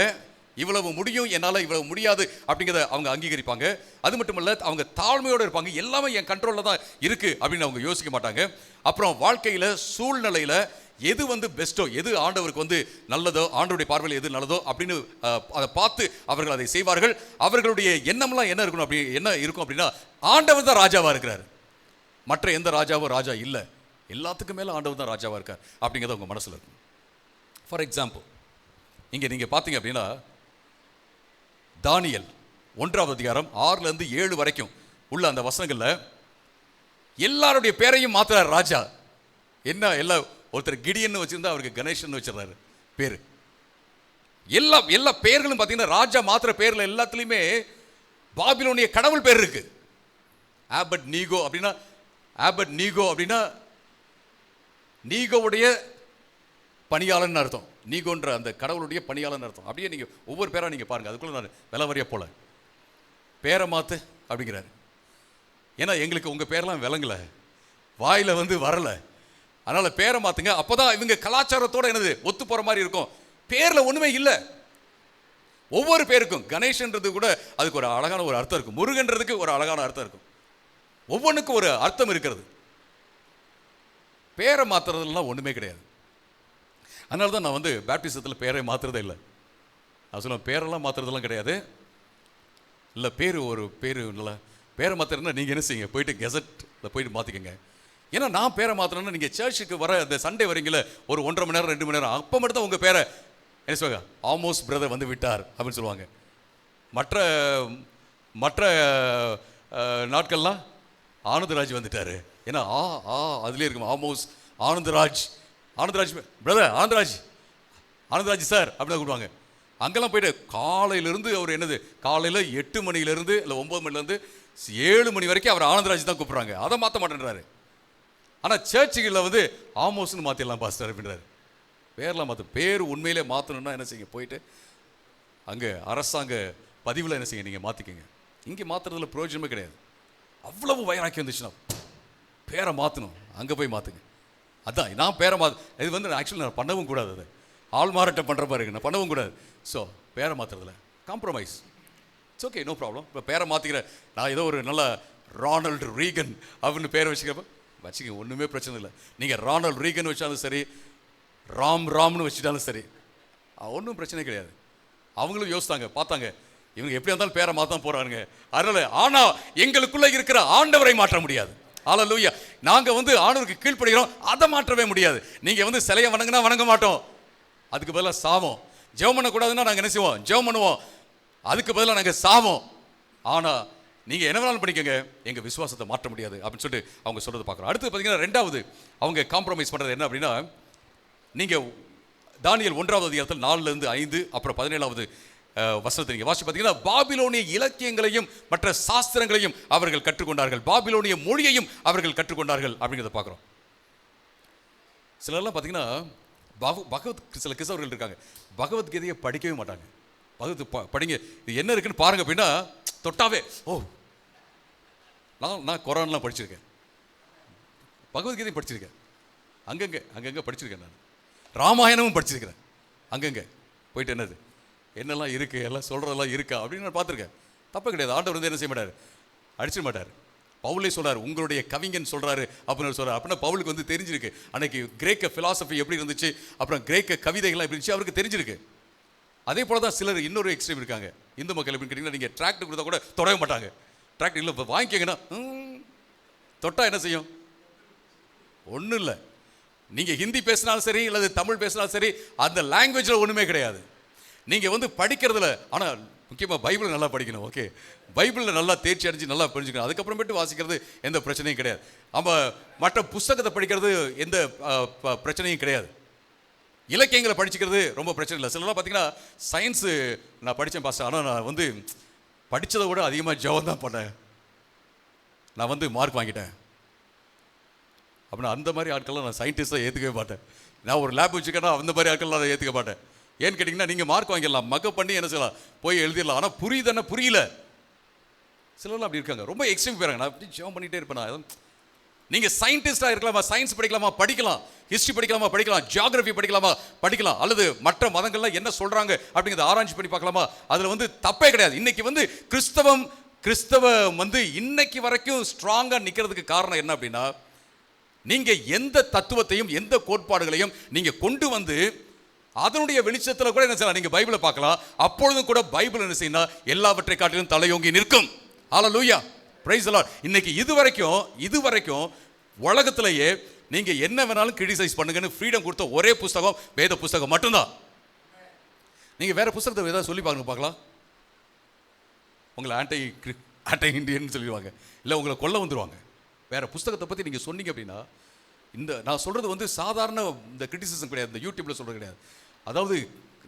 இவ்வளவு முடியும், என்னால் இவ்வளவு முடியாது அப்படிங்கிறத அவங்க அங்கீகரிப்பாங்க. அது மட்டுமல்ல, அவங்க தாழ்மையோடு இருப்பாங்க, எல்லாமே என் கண்ட்ரோலில் தான் இருக்குது அப்படின்னு அவங்க யோசிக்க மாட்டாங்க. அப்புறம் வாழ்க்கையில் சூழ்நிலையில் எது வந்து பெஸ்ட்டோ, எது ஆண்டவருக்கு வந்து நல்லதோ, ஆண்டவருடைய பார்வையில் எது நல்லதோ அப்படின்னு அதை பார்த்து அவர்கள் அதை செய்வார்கள். அவர்களுடைய எண்ணம்லாம் என்ன இருக்கும் அப்படின்னா, ஆண்டவர் தான் ராஜாவாக இருக்கிறார், மற்ற எந்த ராஜாவும் ராஜா இல்லை, எல்லாத்துக்கும் மேலே ஆண்டவர் தான் ராஜாவாக இருக்கார் அப்படிங்கிறது அவங்க மனசில் இருக்கும். ஃபார் எக்ஸாம்பிள், இங்கே நீங்கள் பார்த்தீங்க அப்படின்னா தானியேல் 1வது அதிகாரம் 6லேருந்து 7 வரைக்கும் உள்ள அந்த வசனங்களில் எல்லாருடைய பேரையும் மாத்துறார் ராஜா. என்ன எல்லாம், ஒருத்தர் கிடியன்னு வச்சிருந்தா அவருக்கு கணேசன் வச்சிடறாரு பேர். எல்லா பேர்களும் பார்த்தீங்கன்னா ராஜா மாத்திர பேரில் எல்லாத்துலேயுமே பாபிலோனிய கடவுள் பேர் இருக்கு. ஆபட் நீகோ அப்படின்னா நீகோவுடைய பணியாளன் அர்த்தம், நீகோன்ற அந்த கடவுளுடைய பணியாளன் அர்த்தம். அப்படியே நீங்கள் ஒவ்வொரு பேராக நீங்கள் பாருங்கள், அதுக்குள்ளே நான் விலவரியா போல பேரை மாற்று அப்படிங்கிறாரு. ஏன்னா எங்களுக்கு உங்கள் பேரெல்லாம் விளங்கலை, வாயில் வந்து வரலை, அதனால் பேரை மாற்றுங்க, அப்போ தான் இவங்க கலாச்சாரத்தோடு என்னது ஒத்து போகிற மாதிரி இருக்கும். பேரில் ஒன்றுமே இல்லை, ஒவ்வொரு பேருக்கும் கணேசன்றது கூட அதுக்கு ஒரு அழகான ஒரு அர்த்தம் இருக்கும், முருகன்றதுக்கு ஒரு அழகான அர்த்தம் இருக்கும், ஒவ்வொன்றுக்கும் ஒரு அர்த்தம் இருக்கிறது. பேரை மாற்றுறதுலாம் ஒன்றுமே கிடையாது. அதனால தான் நான் வந்து பேப்டிசத்தில் பேரை மாற்றுறதே இல்லை. நான் சொல்லுவேன், பேரெல்லாம் மாற்றுறதெல்லாம் கிடையாது, இல்லை பேர் இல்லை, பேரை மாற்றுறதுன்னா நீங்கள் என்ன செய்யுங்க, போயிட்டு கெசட்டில் போயிட்டு மாற்றிக்கங்க. ஏன்னா நான் பேரை மாற்றணும்னா நீங்கள் சர்ச்சுக்கு வர அந்த சண்டே வரீங்கள ஒரு 1.5 மணி நேரம் 2 மணி நேரம், அப்போ மட்டும் தான் உங்கள் பேரை என்ன சொல்லுவாங்க, ஆல்மோஸ்ட் பிரதர் வந்து விட்டார் அப்படின்னு சொல்லுவாங்க. மற்ற நாட்கள்லாம் ஆனந்தராஜ் வந்துட்டார், ஏன்னா அதுலேயே இருக்கும் almost Anandaraj brother, Anandaraj sir அப்படின்னு கூப்பிடுவாங்க. அங்கெல்லாம் போயிட்டு காலையிலேருந்து அவர் என்னது, காலையில் 8 மணிலேருந்து இல்லை 9 மணிலேருந்து 7 மணி வரைக்கும் அவர் ஆனந்தராஜ் தான் கூப்பிட்றாங்க, அதை மாற்ற மாட்டேன்றாரு. ஆனால் சர்ச்சுகளில் வந்து ஆல்மோஸ்ட்னு மாற்றிடலாம் பாஸ்டர் அப்படின்றாரு. பேரெலாம் பேர் உண்மையிலே மாற்றணுன்னா என்ன செய்யுங்க, போயிட்டு அங்கே அரசாங்க பதிவில் என்ன செய்யுங்க, நீங்கள் மாற்றிக்கங்க. இங்கே மாற்றுறதுல பிரயோஜனமே கிடையாது. அவ்வளவு வைராக்கியம் வந்துச்சுன்னா பேரை மாற்றணும், அங்கே போய் மாற்றுங்க. அதான் நான் பேரை இது வந்து ஆக்சுவலி நான் பண்ணவும் கூடாது, அதை ஆள் மாறாட்டம் பண்ணுற பாருங்க, நான் பண்ணவும் கூடாது. ஸோ பேரை மாற்றுறதுல compromise. It's okay, no problem. இப்போ பேரை மாற்றிக்கிறேன், நான் ஏதோ ஒரு நல்ல ரானல்டு ரீகன் அப்படின்னு பேரை வச்சுக்கிறப்ப வச்சுக்க, ஒன்றுமே பிரச்சனை இல்லை. நீங்கள் ரானல்டு ரீகன் வச்சாலும் சரி, ராம்னு வச்சுட்டாலும் சரி, ஒன்றும் பிரச்சனை கிடையாது. அவங்களும் யோசித்தாங்க, பார்த்தாங்க, இவங்க எப்படி இருந்தாலும் பேரை மாற்ற போறாங்க. அதனால ஆனால் எங்களுக்குள்ள இருக்கிற ஆண்டவரை மாற்ற முடியாது. ஹல்லேலூயா. நாங்க ஆண்டவருக்கு கீழ்ப்படுகிறோம், அதை மாற்றவே முடியாது. நீங்க சிலையை வணங்கினா வணங்க மாட்டோம், அதுக்கு பதிலாக சாவோம். ஜெபம் பண்ணக்கூடாதுன்னா நாங்கள் என்ன செய்வோம்? ஜெபம் பண்ணுவோம், அதுக்கு பதிலாக நாங்கள் சாவோம். ஆனால் நீங்கள் என்ன வேணாலும் பண்ணிக்கங்க, எங்கள் விசுவாசத்தை மாற்ற முடியாது அப்படின்னு சொல்லிட்டு அவங்க சொல்றது பார்க்குறோம். அடுத்து பார்த்தீங்கன்னா ரெண்டாவது அவங்க காம்ப்ரமைஸ் பண்ணுறது என்ன அப்படின்னா, நீங்கள் தானியேல் 1வது அதிகாரத்தில் 4-5 அப்புறம் 17வது வசனத்தை நீங்கள் வாசி பார்த்தீங்கன்னா, பாபிலோனிய இலக்கியங்களையும் மற்ற சாஸ்திரங்களையும் அவர்கள் கற்றுக்கொண்டார்கள், பாபிலோனிய மொழியையும் அவர்கள் கற்றுக்கொண்டார்கள் அப்படிங்கிறத பார்க்குறோம். சிலர்லாம் பார்த்தீங்கன்னா சில கிறிஸ்தவர்கள் இருக்காங்க, பகவத்கீதையை படிக்கவே மாட்டாங்க. படிங்க, இது என்ன இருக்குன்னு பாருங்க அப்படின்னா தொட்டாவே ஓ, நான் குரான்லாம் படிச்சிருக்கேன், பகவத்கீதையும் படிச்சிருக்கேன், அங்கங்கே படிச்சிருக்கேன், நான் ராமாயணமும் படிச்சிருக்கிறேன். அங்கங்கே போயிட்டு என்னெல்லாம் இருக்கு, எல்லாம் சொல்றதெல்லாம் இருக்கா அப்படின்னு நான் பார்த்துருக்கேன். தப்பு கிடையாது. ஆண்டவர் என்ன செய்ய மாட்டார்? அடிச்சிட மாட்டார். பவுலே சொல்றாரு, உங்களுடைய கவிஞன் சொல்றாரு அப்படின்னு சொல்றாரு. அப்படின்னா பவுலுக்கு தெரிஞ்சிருக்கு அன்னைக்கு கிரேக்க பிலாசபி எப்படி இருந்துச்சு, அப்புறம் கிரேக்க கவிதைகள்லாம் எப்படி இருந்துச்சு, அவருக்கு தெரிஞ்சிருக்கு. அதே போல தான் சிலர் இன்னொரு எக்ஸ்ட்ரீம் இருக்காங்க. இந்து மக்கள் எப்படின்னு கேட்டிங்கன்னா, நீங்கள் டிராக்டர் கொடுத்தா கூட தொடவே மாட்டாங்க. டிராக்டர் இல்லை இப்போ வாங்கிக்கங்கன்னா தொட்டா என்ன செய்யும்? ஒன்றும் இல்லை. நீங்கள் ஹிந்தி பேசினாலும் சரி அல்லது தமிழ் பேசினாலும் சரி, அந்த லாங்குவேஜில் ஒன்றுமே கிடையாது. நீங்கள் படிக்கிறதுல, ஆனால் முக்கியமாக பைபிளை நல்லா படிக்கணும். ஓகே, பைபிளில் நல்லா தேர்ச்சி அடைஞ்சு நல்லா புரிஞ்சுக்கணும். அதுக்கப்புறமேட்டு வாசிக்கிறது எந்த பிரச்சனையும் கிடையாது. நம்ம மற்ற புஸ்தகத்தை படிக்கிறது எந்த பிரச்சனையும் கிடையாது. இலக்கியங்களை படிச்சுக்கிறது ரொம்ப பிரச்சனை இல்லை. சிலலாம் பார்த்தீங்கன்னா சயின்ஸு நான் படித்தேன் பாஸ்டர், ஆனால் நான் படித்ததை விட அதிகமாக ஜெபம் தான் பண்ணேன், நான் மார்க் வாங்கிட்டேன் அப்படின்னா அந்த மாதிரி ஆட்கள்லாம் நான் சயின்டிஸ்டாக ஏற்றுக்கவே மாட்டேன். நான் ஒரு லேப் வச்சுக்கேன்னா அந்த மாதிரி ஆட்கள்லாம் நான் ஏற்றுக்க மாட்டேன். ஏன்னு கேட்டிங்கன்னா, நீங்கள் மார்க் வாங்கிடலாம், மக்கப் பண்ணி என்ன செய்யலாம், போய் எழுதிடலாம், ஆனால் புரியுதுன்னா புரியல. சிலர்லாம் அப்படி இருக்காங்க, ரொம்ப எக்ஸ்ட்ரீம் போயிறாங்க. நான் அப்படி ஜெபம் பண்ணிகிட்டே இருப்பேன். நீங்கள் சயின்டிஸ்டாக இருக்கலாமா, சயின்ஸ் படிக்கலாமா, படிக்கலாம், ஹிஸ்ட்ரி படிக்கலாமா, படிக்கலாம், ஜியாகிரபி படிக்கலாமா, படிக்கலாம், அல்லது மற்ற மதங்கள்லாம் என்ன சொல்கிறாங்க அப்படிங்கிறத ஆராய்ச்சி பண்ணி பார்க்கலாமா, அதில் தப்பே கிடையாது. இன்னைக்கு கிறிஸ்தவம் இன்னைக்கு வரைக்கும் ஸ்ட்ராங்காக நிற்கிறதுக்கு காரணம் என்ன அப்படின்னா, நீங்கள் எந்த தத்துவத்தையும் எந்த கோட்பாடுகளையும் நீங்கள் கொண்டு அதனுடைய வெளிச்சத்தில் கூட என்ன செய்யலாம், நீங்கள் பைபிளை பார்க்கலாம். அப்பொழுதும் கூட பைபிள் என்ன செய்யணும், எல்லாவற்றை காட்டிலும் தலையோங்கி நிற்கும். ஹல்லேலூயா, பிரைஸ் தி லார்ட். இன்னைக்கு இதுவரைக்கும் உலகத்திலேயே நீங்க என்ன வேணாலும் கிரிட்டிசைஸ் பண்ணுங்கன்னு ஃப்ரீடம் கொடுத்த ஒரே புஸ்தகம் வேத புஸ்தகம் மட்டும்தான். நீங்க வேற புஸ்தகத்தை ஏதாவது சொல்லி பார்க்கலாம், உங்களை ஆன்டை இண்டியன் சொல்லிடுவாங்க, இல்லை உங்களை கொல்ல வந்துடுவாங்க. வேற புஸ்தகத்தை பற்றி நீங்கள் சொன்னீங்க அப்படின்னா, நான் சொல்றது சாதாரண இந்த கிரிட்டிசிசம் கிடையாது, இந்த யூடியூப்ல சொல்றது கிடையாது. அதாவது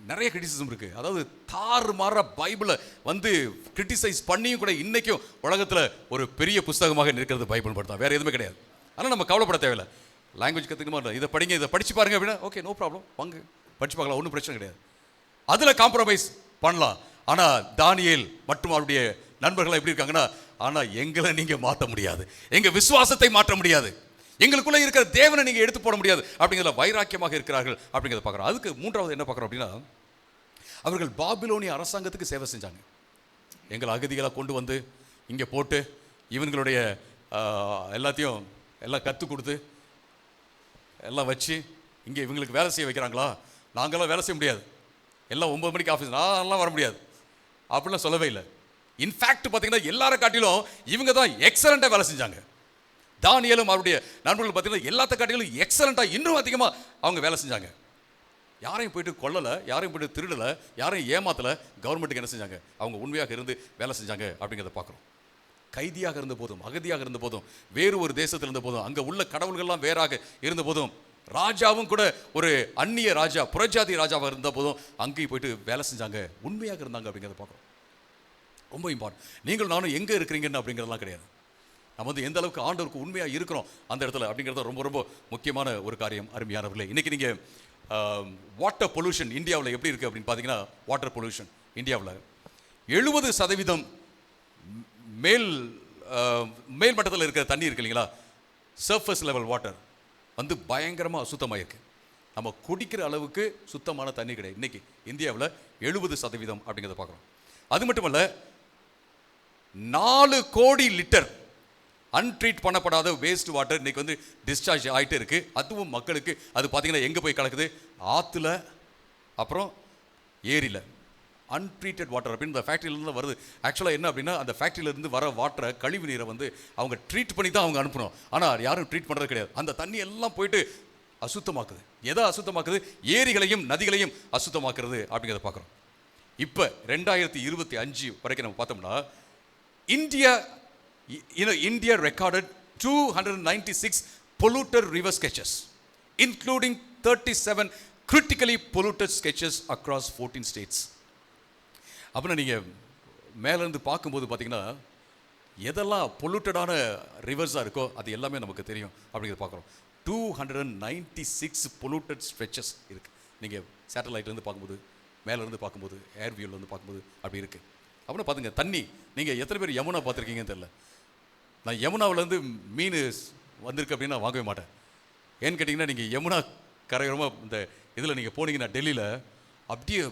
நிறைய கிரிட்டிசிசம் இருக்கு. அதாவது தாறுமாற பைபிளை கிரிட்டிசைஸ் பண்ணியும் கூட இன்னைக்கும் உலகத்தில் ஒரு பெரிய புஸ்தகமாக நிற்கிறது பைபிள் மட்டும் தான், வேற எதுவுமே கிடையாது. ஆனால் நம்ம கவலைப்பட தேவையில்லை. லாங்குவேஜ் கற்றுக்கணுமா, இதை படிங்க, இதை படிச்சு பாருங்க அப்படின்னா ஓகே, நோ ப்ராப்ளம், வாங்க படிச்சு பார்க்கலாம், ஒன்றும் பிரச்சனை கிடையாது. அதில் காம்ப்ரமைஸ் பண்ணலாம். ஆனால் தானியேல் மற்றும் அவருடைய நண்பர்கள் எப்படி இருக்காங்கன்னா, ஆனால் எங்களை நீங்கள் மாற்ற முடியாது, எங்கள் விசுவாசத்தை மாற்ற முடியாது, எங்களுக்குள்ள இருக்கிற தேவனை நீங்க எடுத்து போட முடியாது அப்படிங்கிறத வைராக்கியமாக இருக்கிறார்கள் அப்படிங்கிறத பார்க்குறோம். அதுக்கு மூன்றாவது என்ன பார்க்குறோம் அப்படின்னா, அவர்கள் பாபிலோனிய அரசாங்கத்துக்கு சேவை செஞ்சாங்க. எங்களை அகதிகளாக கொண்டு இங்கே போட்டு இவங்களுடைய எல்லாத்தையும் எல்லாம் கற்றுக் கொடுத்து எல்லாம் வச்சு இங்கே இவங்களுக்கு வேலை செய்ய வைக்கிறாங்களா, நாங்களாம் வேலை செய்ய முடியாது, எல்லாம் 9 மணிக்கு ஆஃபீஸ், நான்லாம் வர முடியாது அப்படிலாம் சொல்லவே இல்லை. இன்ஃபேக்ட் பார்த்தீங்கன்னா எல்லாரை காட்டிலும் இவங்க தான் எக்ஸலண்ட்டாக வேலை செஞ்சாங்க. தானியேலும் அவருடைய நண்பர்கள் பார்த்தீங்கன்னா எல்லாத்த காட்டிலும் எக்ஸலண்ட்டாக இன்னும் அதிகமாக அவங்க வேலை செஞ்சாங்க. யாரையும் போயிட்டு கொல்லலை, யாரையும் போயிட்டு திருடலை, யாரையும் ஏமாத்தலை. கவர்மெண்ட்டுக்கு என்ன செஞ்சாங்க, அவங்க உண்மையாக இருந்து வேலை செஞ்சாங்க அப்படிங்கிறத பார்க்குறோம். கைதியாக இருந்த போதும், அகதியாக இருந்த போதும், வேறு ஒரு தேசத்தில் இருந்த போதும், அங்கே உள்ள கடவுள்கள்லாம் வேறாக இருந்த போதும், ராஜாவும் கூட ஒரு அந்நிய ராஜா, புறஜாதி ராஜாவாக இருந்த போதும் அங்கேயும் போயிட்டு வேலை செஞ்சாங்க, உண்மையாக இருந்தாங்க அப்படிங்கிறத பார்க்குறோம். ரொம்ப இம்பார்ட்டன்ட். நீங்கள் நானும் எங்கே இருக்கிறீங்கன்னு அப்படிங்கிறதுலாம் கிடையாது, நம்ம எந்த அளவுக்கு ஆண்டவருக்கு உண்மையாக இருக்கிறோம் அந்த இடத்துல அப்படிங்கிறது ரொம்ப ரொம்ப முக்கியமான ஒரு காரியம். அருமையானவர்களே, இன்றைக்கி நீங்கள் வாட்டர் பொல்யூஷன் இந்தியாவில் எப்படி இருக்குது அப்படின்னு பார்த்தீங்கன்னா, வாட்டர் பொல்யூஷன் இந்தியாவில் 70% மேல் மட்டத்தில் இருக்கிற தண்ணி இருக்கு இல்லைங்களா, சர்ஃபேஸ் லெவல் வாட்டர் பயங்கரமாக அசுத்தமாக இருக்குது. நம்ம குடிக்கிற அளவுக்கு சுத்தமான தண்ணி கிடையாது இன்றைக்கி இந்தியாவில் 70% அப்படிங்கிறத பார்க்குறோம். அது மட்டுமல்ல, 4 கோடி லிட்டர் அன்ட்ரீட் பண்ணப்படாத வேஸ்ட் வாட்டர் இன்னைக்கு வந்து டிஸ்சார்ஜ் ஆகிட்டே இருக்கு. அதுவும் மக்களுக்கு அது பார்த்தீங்கன்னா எங்கே போய் கலக்குது? ஆற்றுல, அப்புறம் ஏரியில். அன்ட்ரீட்டட் வாட்டர் அப்படின்னு இந்த ஃபேக்ட்ரியிலேருந்து வருது. ஆக்சுவலாக என்ன அப்படின்னா, அந்த ஃபேக்ட்ரியிலேருந்து வர வாட்டரை, கழிவு நீரை வந்து அவங்க ட்ரீட் பண்ணி தான் அவங்க அனுப்பணும். ஆனால் யாரும் ட்ரீட் பண்ணுறது கிடையாது. அந்த தண்ணி எல்லாம் போயிட்டு அசுத்தமாக்குது. எதை அசுத்தமாக்குது? ஏரிகளையும் நதிகளையும் அசுத்தமாக்குறது அப்படிங்கிறத பார்க்குறோம். இப்போ 2025 வரைக்கும் நம்ம பார்த்தோம்னா, India recorded 296 polluted river sketches, including 37 critically polluted sketches across 14 states. அப்புறம் நீங்கள் மேலேருந்து பார்க்கும்போது பார்த்தீங்கன்னா, எதெல்லாம் பொல்யூட்டடான ரிவர்ஸாக இருக்கோ அது எல்லாமே நமக்கு தெரியும் அப்படிங்கிறத பார்க்குறோம். 296 பொல்யூட்டட் ஸ்ட்ரெச்சஸ் இருக்குது. நீங்கள் சேட்டலைட்லேருந்து பார்க்கும்போது, மேலேருந்து பார்க்கும்போது, ஏர்வியூலேருந்து பார்க்கும்போது அப்படி இருக்குது. அப்புறம் பார்த்துங்க, தண்ணி. நீங்கள் எத்தனை பேர் யமுனா பார்த்துருக்கீங்கன்னு தெரியல. நான் யமுனாவிலேருந்து மீன் வந்திருக்கு அப்படின்னு நான் வாங்கவே மாட்டேன். ஏன்னு கேட்டிங்கன்னா, நீங்கள் யமுனா கரையோரமாக இந்த இதில் நீங்கள் போனீங்கன்னா டெல்லியில் அப்படியே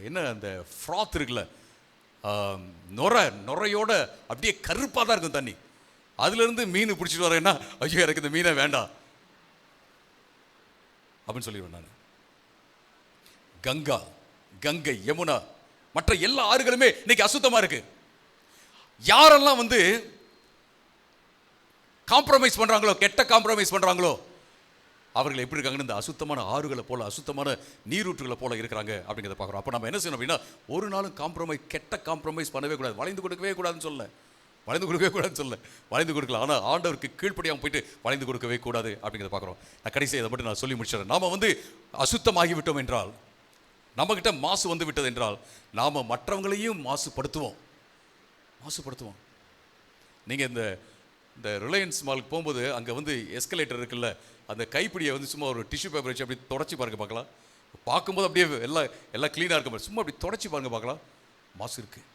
என்ன அந்த ஃப்ராத் இருக்குல்ல, நுரையோட அப்படியே கருப்பாக தான் இருக்கும் தண்ணி. அதுலேருந்து மீன் பிடிச்சிட்டு வரேன்னா, ஐயோ எனக்கு இந்த மீனை வேண்டாம் அப்படின்னு சொல்லிடுவேன் நான். கங்கை, யமுனா, மற்ற எல்லா ஆறுகளுமே இன்னைக்கு அசுத்தமாக இருக்கு. யாரெல்லாம் வந்து காம்ப்ரமைஸ் பண்றாங்களோ, கெட்ட காம்ப்ரமைஸ் பண்றாங்களோ, அவர்கள் எப்படி இருக்காங்கன்னு இந்த அசுத்தமான ஆறுகளை போல, அசுத்தமான நீரூற்றுகளை போல இருக்கிறாங்க அப்படிங்கிறத பார்க்குறோம். அப்போ நம்ம என்ன செய்யணும் அப்படின்னா, ஒரு நாளும் கெட்ட காம்ப்ரமைஸ் பண்ணவே கூடாது. வளைந்து கொடுக்கவே கூடாதுன்னு சொல்ல, வளைந்து கொடுக்கலாம். ஆனால் ஆண்டவருக்கு கீழ்ப்படியாமல் போயிட்டு வளைந்து கொடுக்கவே கூடாது அப்படிங்கிறத பார்க்குறோம். நான் கடைசியாக இதை மட்டும் நான் சொல்லி முடிச்சிடறேன். நாம் வந்து அசுத்தமாகி விட்டோம் என்றால், நம்மகிட்ட மாசு வந்து விட்டது என்றால், நாம் மற்றவங்களையும் மாசுபடுத்துவோம். நீங்கள் இந்த ரிலையன்ஸ் மாலுக்கு போகும்போது அங்கே வந்து எஸ்கலேட்டர் இருக்குல்ல, அந்த கைப்பிடியை வந்து சும்மா ஒரு டிஷ்யூ பேப்பர் வச்சு அப்படி தொடச்சி பாருங்க பார்க்கலாம். பார்க்கும்போது அப்படியே எல்லாம் க்ளீனாக இருக்க மாதிரி சும்மா அப்படி தொடச்சி பாருங்க பார்க்கலாம், மாசு இருக்குது.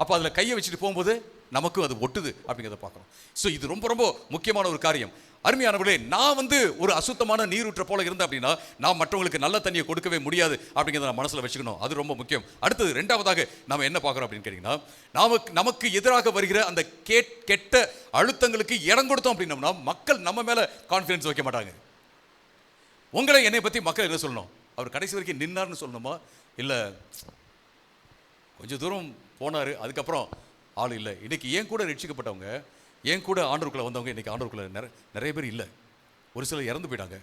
அப்போ அதில் கையை வச்சுட்டு போகும்போது நமக்கும் அது ஒட்டுது அப்படிங்கிறத பார்க்குறோம். ஸோ இது ரொம்ப ரொம்ப முக்கியமான ஒரு காரியம். அருமையானவர்களே, நான் வந்து ஒரு அசுத்தமான நீரூற்ற போல இருந்தேன் அப்படின்னா, நான் மற்றவங்களுக்கு நல்ல தண்ணியை கொடுக்கவே முடியாது அப்படிங்கிறத நான் மனசில் வச்சுக்கணும். அது ரொம்ப முக்கியம். அடுத்தது, ரெண்டாவதாக நாம் என்ன பார்க்குறோம் அப்படின்னு கேட்டிங்கன்னா, நமக்கு எதிராக வருகிற அந்த கெட்ட அழுத்தங்களுக்கு இடம் கொடுத்தோம் அப்படின்னோம்னா, மக்கள் நம்ம மேலே கான்ஃபிடன்ஸ் வைக்க மாட்டாங்க. உங்களை என்னை பற்றி மக்கள் என்ன சொல்லணும்? அவர் கடைசி வரைக்கும் நின்னார்னு சொல்லணுமா, இல்லை கொஞ்சம் தூரம் போனார் அதுக்கப்புறம் ஆள் இல்லை? இன்னைக்கு ஏன் கூட ரட்சிக்கப்பட்டவங்க, ஏன் கூட ஆண்டவருக்குள்ள வந்தவங்க இன்னைக்கு ஆண்டவருக்குள்ள நிறைய பேர் இல்லை. ஒரு சிலர் இறந்து போயிட்டாங்க.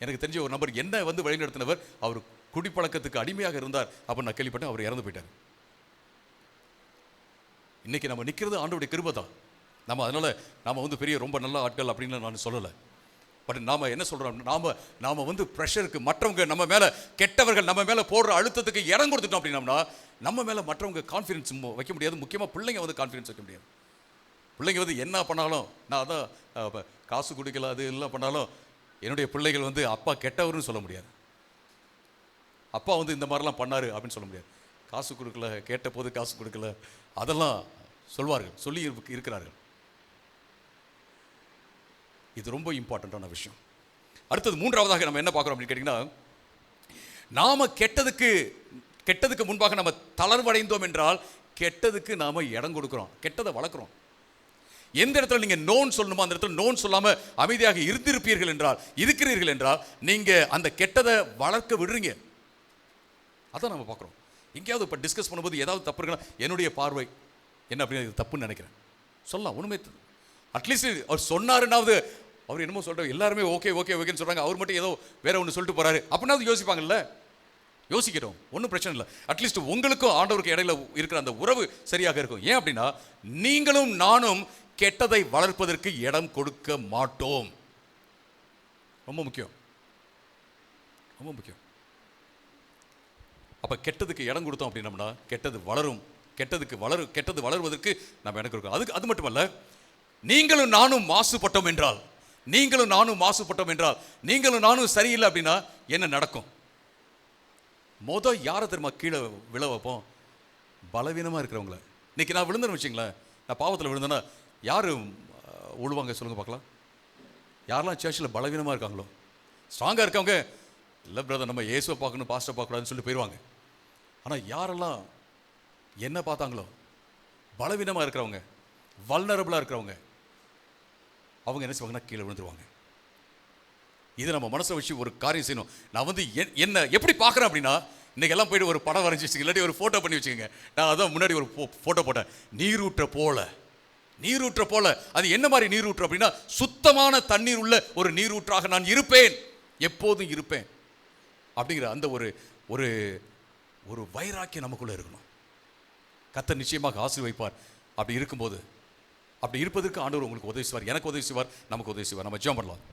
எனக்கு தெரிஞ்ச ஒரு நபர் என்ன வந்து வழிநடத்தினவர், அவர் குடிப்பழக்கத்துக்கு அடிமையாக இருந்தார் அப்படின்னு நான் கேள்விப்பட்டேன். அவர் இறந்து போயிட்டார். இன்னைக்கு நம்ம நிற்கிறது ஆண்டவருடைய கிருபை தான். அதனால நாம வந்து பெரிய ரொம்ப நல்ல ஆட்கள் அப்படின்னு நான் சொல்லலை. பட் நாம என்ன சொல்றோம், நாம வந்து ப்ரெஷருக்கு, மற்றவங்க நம்ம மேல, கெட்டவர்கள் நம்ம மேல போடுற அழுத்தத்துக்கு இடம் கொடுத்துட்டோம் அப்படின்னா, நம்ம மேல மற்றவங்க கான்ஃபிடன்ஸ் வைக்க முடியாது. முக்கியமாக பிள்ளைங்க வந்து கான்ஃபிடன்ஸ் வைக்க முடியாது. பிள்ளைங்க வந்து என்ன பண்ணாலும், நான் அதான் காசு கொடுக்கல அது எல்லாம் பண்ணாலும், என்னுடைய பிள்ளைகள் வந்து அப்பா கெட்டவர்னு சொல்ல முடியாது. அப்பா வந்து இந்த மாதிரிலாம் பண்ணாரு அப்படின்னு சொல்ல முடியாது. காசு கொடுக்கல, கேட்ட போது காசு கொடுக்கல, அதெல்லாம் சொல்வார்கள், சொல்லி இருக்கிறார்கள். இது ரொம்ப இம்பார்ட்டண்ட்டான விஷயம். அடுத்தது, மூன்றாவதாக நம்ம என்ன பார்க்குறோம் அப்படின்னு கேட்டிங்கன்னா, நாம கெட்டதுக்கு முன்பாக நம்ம தளர்வடைந்தோம் என்றால், கெட்டதுக்கு நாம இடம் கொடுக்குறோம், கெட்டதை வளர்க்குறோம். எந்த இடத்துல நீங்க நோன் சொல்லணுமோ அந்த இடத்துல நோன் சொல்லாம அமைதியாக இருக்கிறீர்கள் என்றால் நீங்க அந்த கெட்டதை வளர்க்க விடுறீங்க. அதான் நம்ம பார்க்குறோம். எங்கேயாவது இப்போ டிஸ்கஸ் பண்ணும்போது ஏதாவது தப்பு இருக்குன்னா, என்னுடைய பார்வை என்ன அப்படின்னு தப்புன்னு நினைக்கிறேன் சொல்லலாம். ஒன்றுமே அட்லீஸ்ட் அவர் சொன்னாருன்னாவது, அவர் என்னமோ சொல்கிறார், எல்லாருமே ஓகேன்னு சொல்கிறாங்க, அவர் மட்டும் ஏதோ வேற ஒன்று சொல்லிட்டு போகிறாரு அப்படின்னாவது யோசிப்பாங்கல்ல. யோசிக்கிறோம், ஒன்றும் பிரச்சனை இல்லை. அட்லீஸ்ட் உங்களுக்கும் ஆண்டவருக்கு இடையில இருக்கிற அந்த உறவு சரியாக இருக்கும். ஏன் அப்படின்னா, நீங்களும் நானும் கெட்டதை வளர்ப்பதற்கு இடம் கொடுக்க மாட்டோம். ரொம்ப முக்கியம். அப்போ கெட்டதுக்கு இடம் கொடுத்தோம் அப்படின்னம்னா கெட்டது வளரும். கெட்டது வளருவதற்கு நம்ம இடம் கொடுக்கணும். அது மட்டுமல்ல, நீங்களும் நானும் மாசுபட்டோம் என்றால், நீங்களும் நானும் சரியில்லை அப்படின்னா என்ன நடக்கும்? யாரை தெரியுமா கீழே விழ வைப்போம்? பலவீனமாக இருக்கிறவங்கள. இன்னைக்கு நான் விழுந்தேன்னு வச்சுங்களேன், நான் பாவத்தில் விழுந்தேன்னா யார் உழுவாங்க சொல்லுங்க பார்க்கலாம்? யாரெல்லாம் சர்ச்சில் பலவீனமாக இருக்காங்களோ, ஸ்ட்ராங்காக இருக்கவங்க, இல்லை பிரதர் நம்ம இயேசுவை பார்க்கணும், பாஸ்டரை பார்க்கக்கூடாதுன்னு சொல்லி போயிடுவாங்க. ஆனால் யாரெல்லாம் என்ன பார்த்தாங்களோ, பலவீனமாக இருக்கிறவங்க, வல்னரபிளாக இருக்கிறவங்க, அவங்க என்ன செய்வாங்கன்னா கீழே விழுந்துருவாங்க. இதை நம்ம மனசை வச்சு ஒரு காரியம் செய்யணும். நான் வந்து என்ன எப்படி பார்க்குறேன் அப்படின்னா, இன்றைக்கி எல்லாம் போய்ட்டு ஒரு படம் வரைஞ்சி வச்சுக்க, இல்லாட்டி ஒரு ஃபோட்டோ பண்ணி வச்சுக்கோங்க. நான் அதான் முன்னாடி ஒரு ஃபோட்டோ போட்டேன், நீரூற்ற போல. நீரூற்ற போல அது என்ன மாதிரி நீரூற்று அப்படின்னா, சுத்தமான தண்ணீர் உள்ள ஒரு நீரூற்றாக நான் இருப்பேன், எப்போதும் இருப்பேன் அப்படிங்கிற அந்த ஒரு ஒரு ஒரு வைராக்கியம் நமக்குள்ளே இருக்கணும். கர்த்தர் நிச்சயமாக ஆசீர்வதிப்பார். அப்படி இருக்கும்போது, அப்படி இருப்பதற்கு ஆண்டவர் உங்களுக்கு உதவி செய்வார், எனக்கு உதவி செய்வார், நமக்கு உதவி செய்வார். நம்ம ஜெபம் பண்ணலாம்.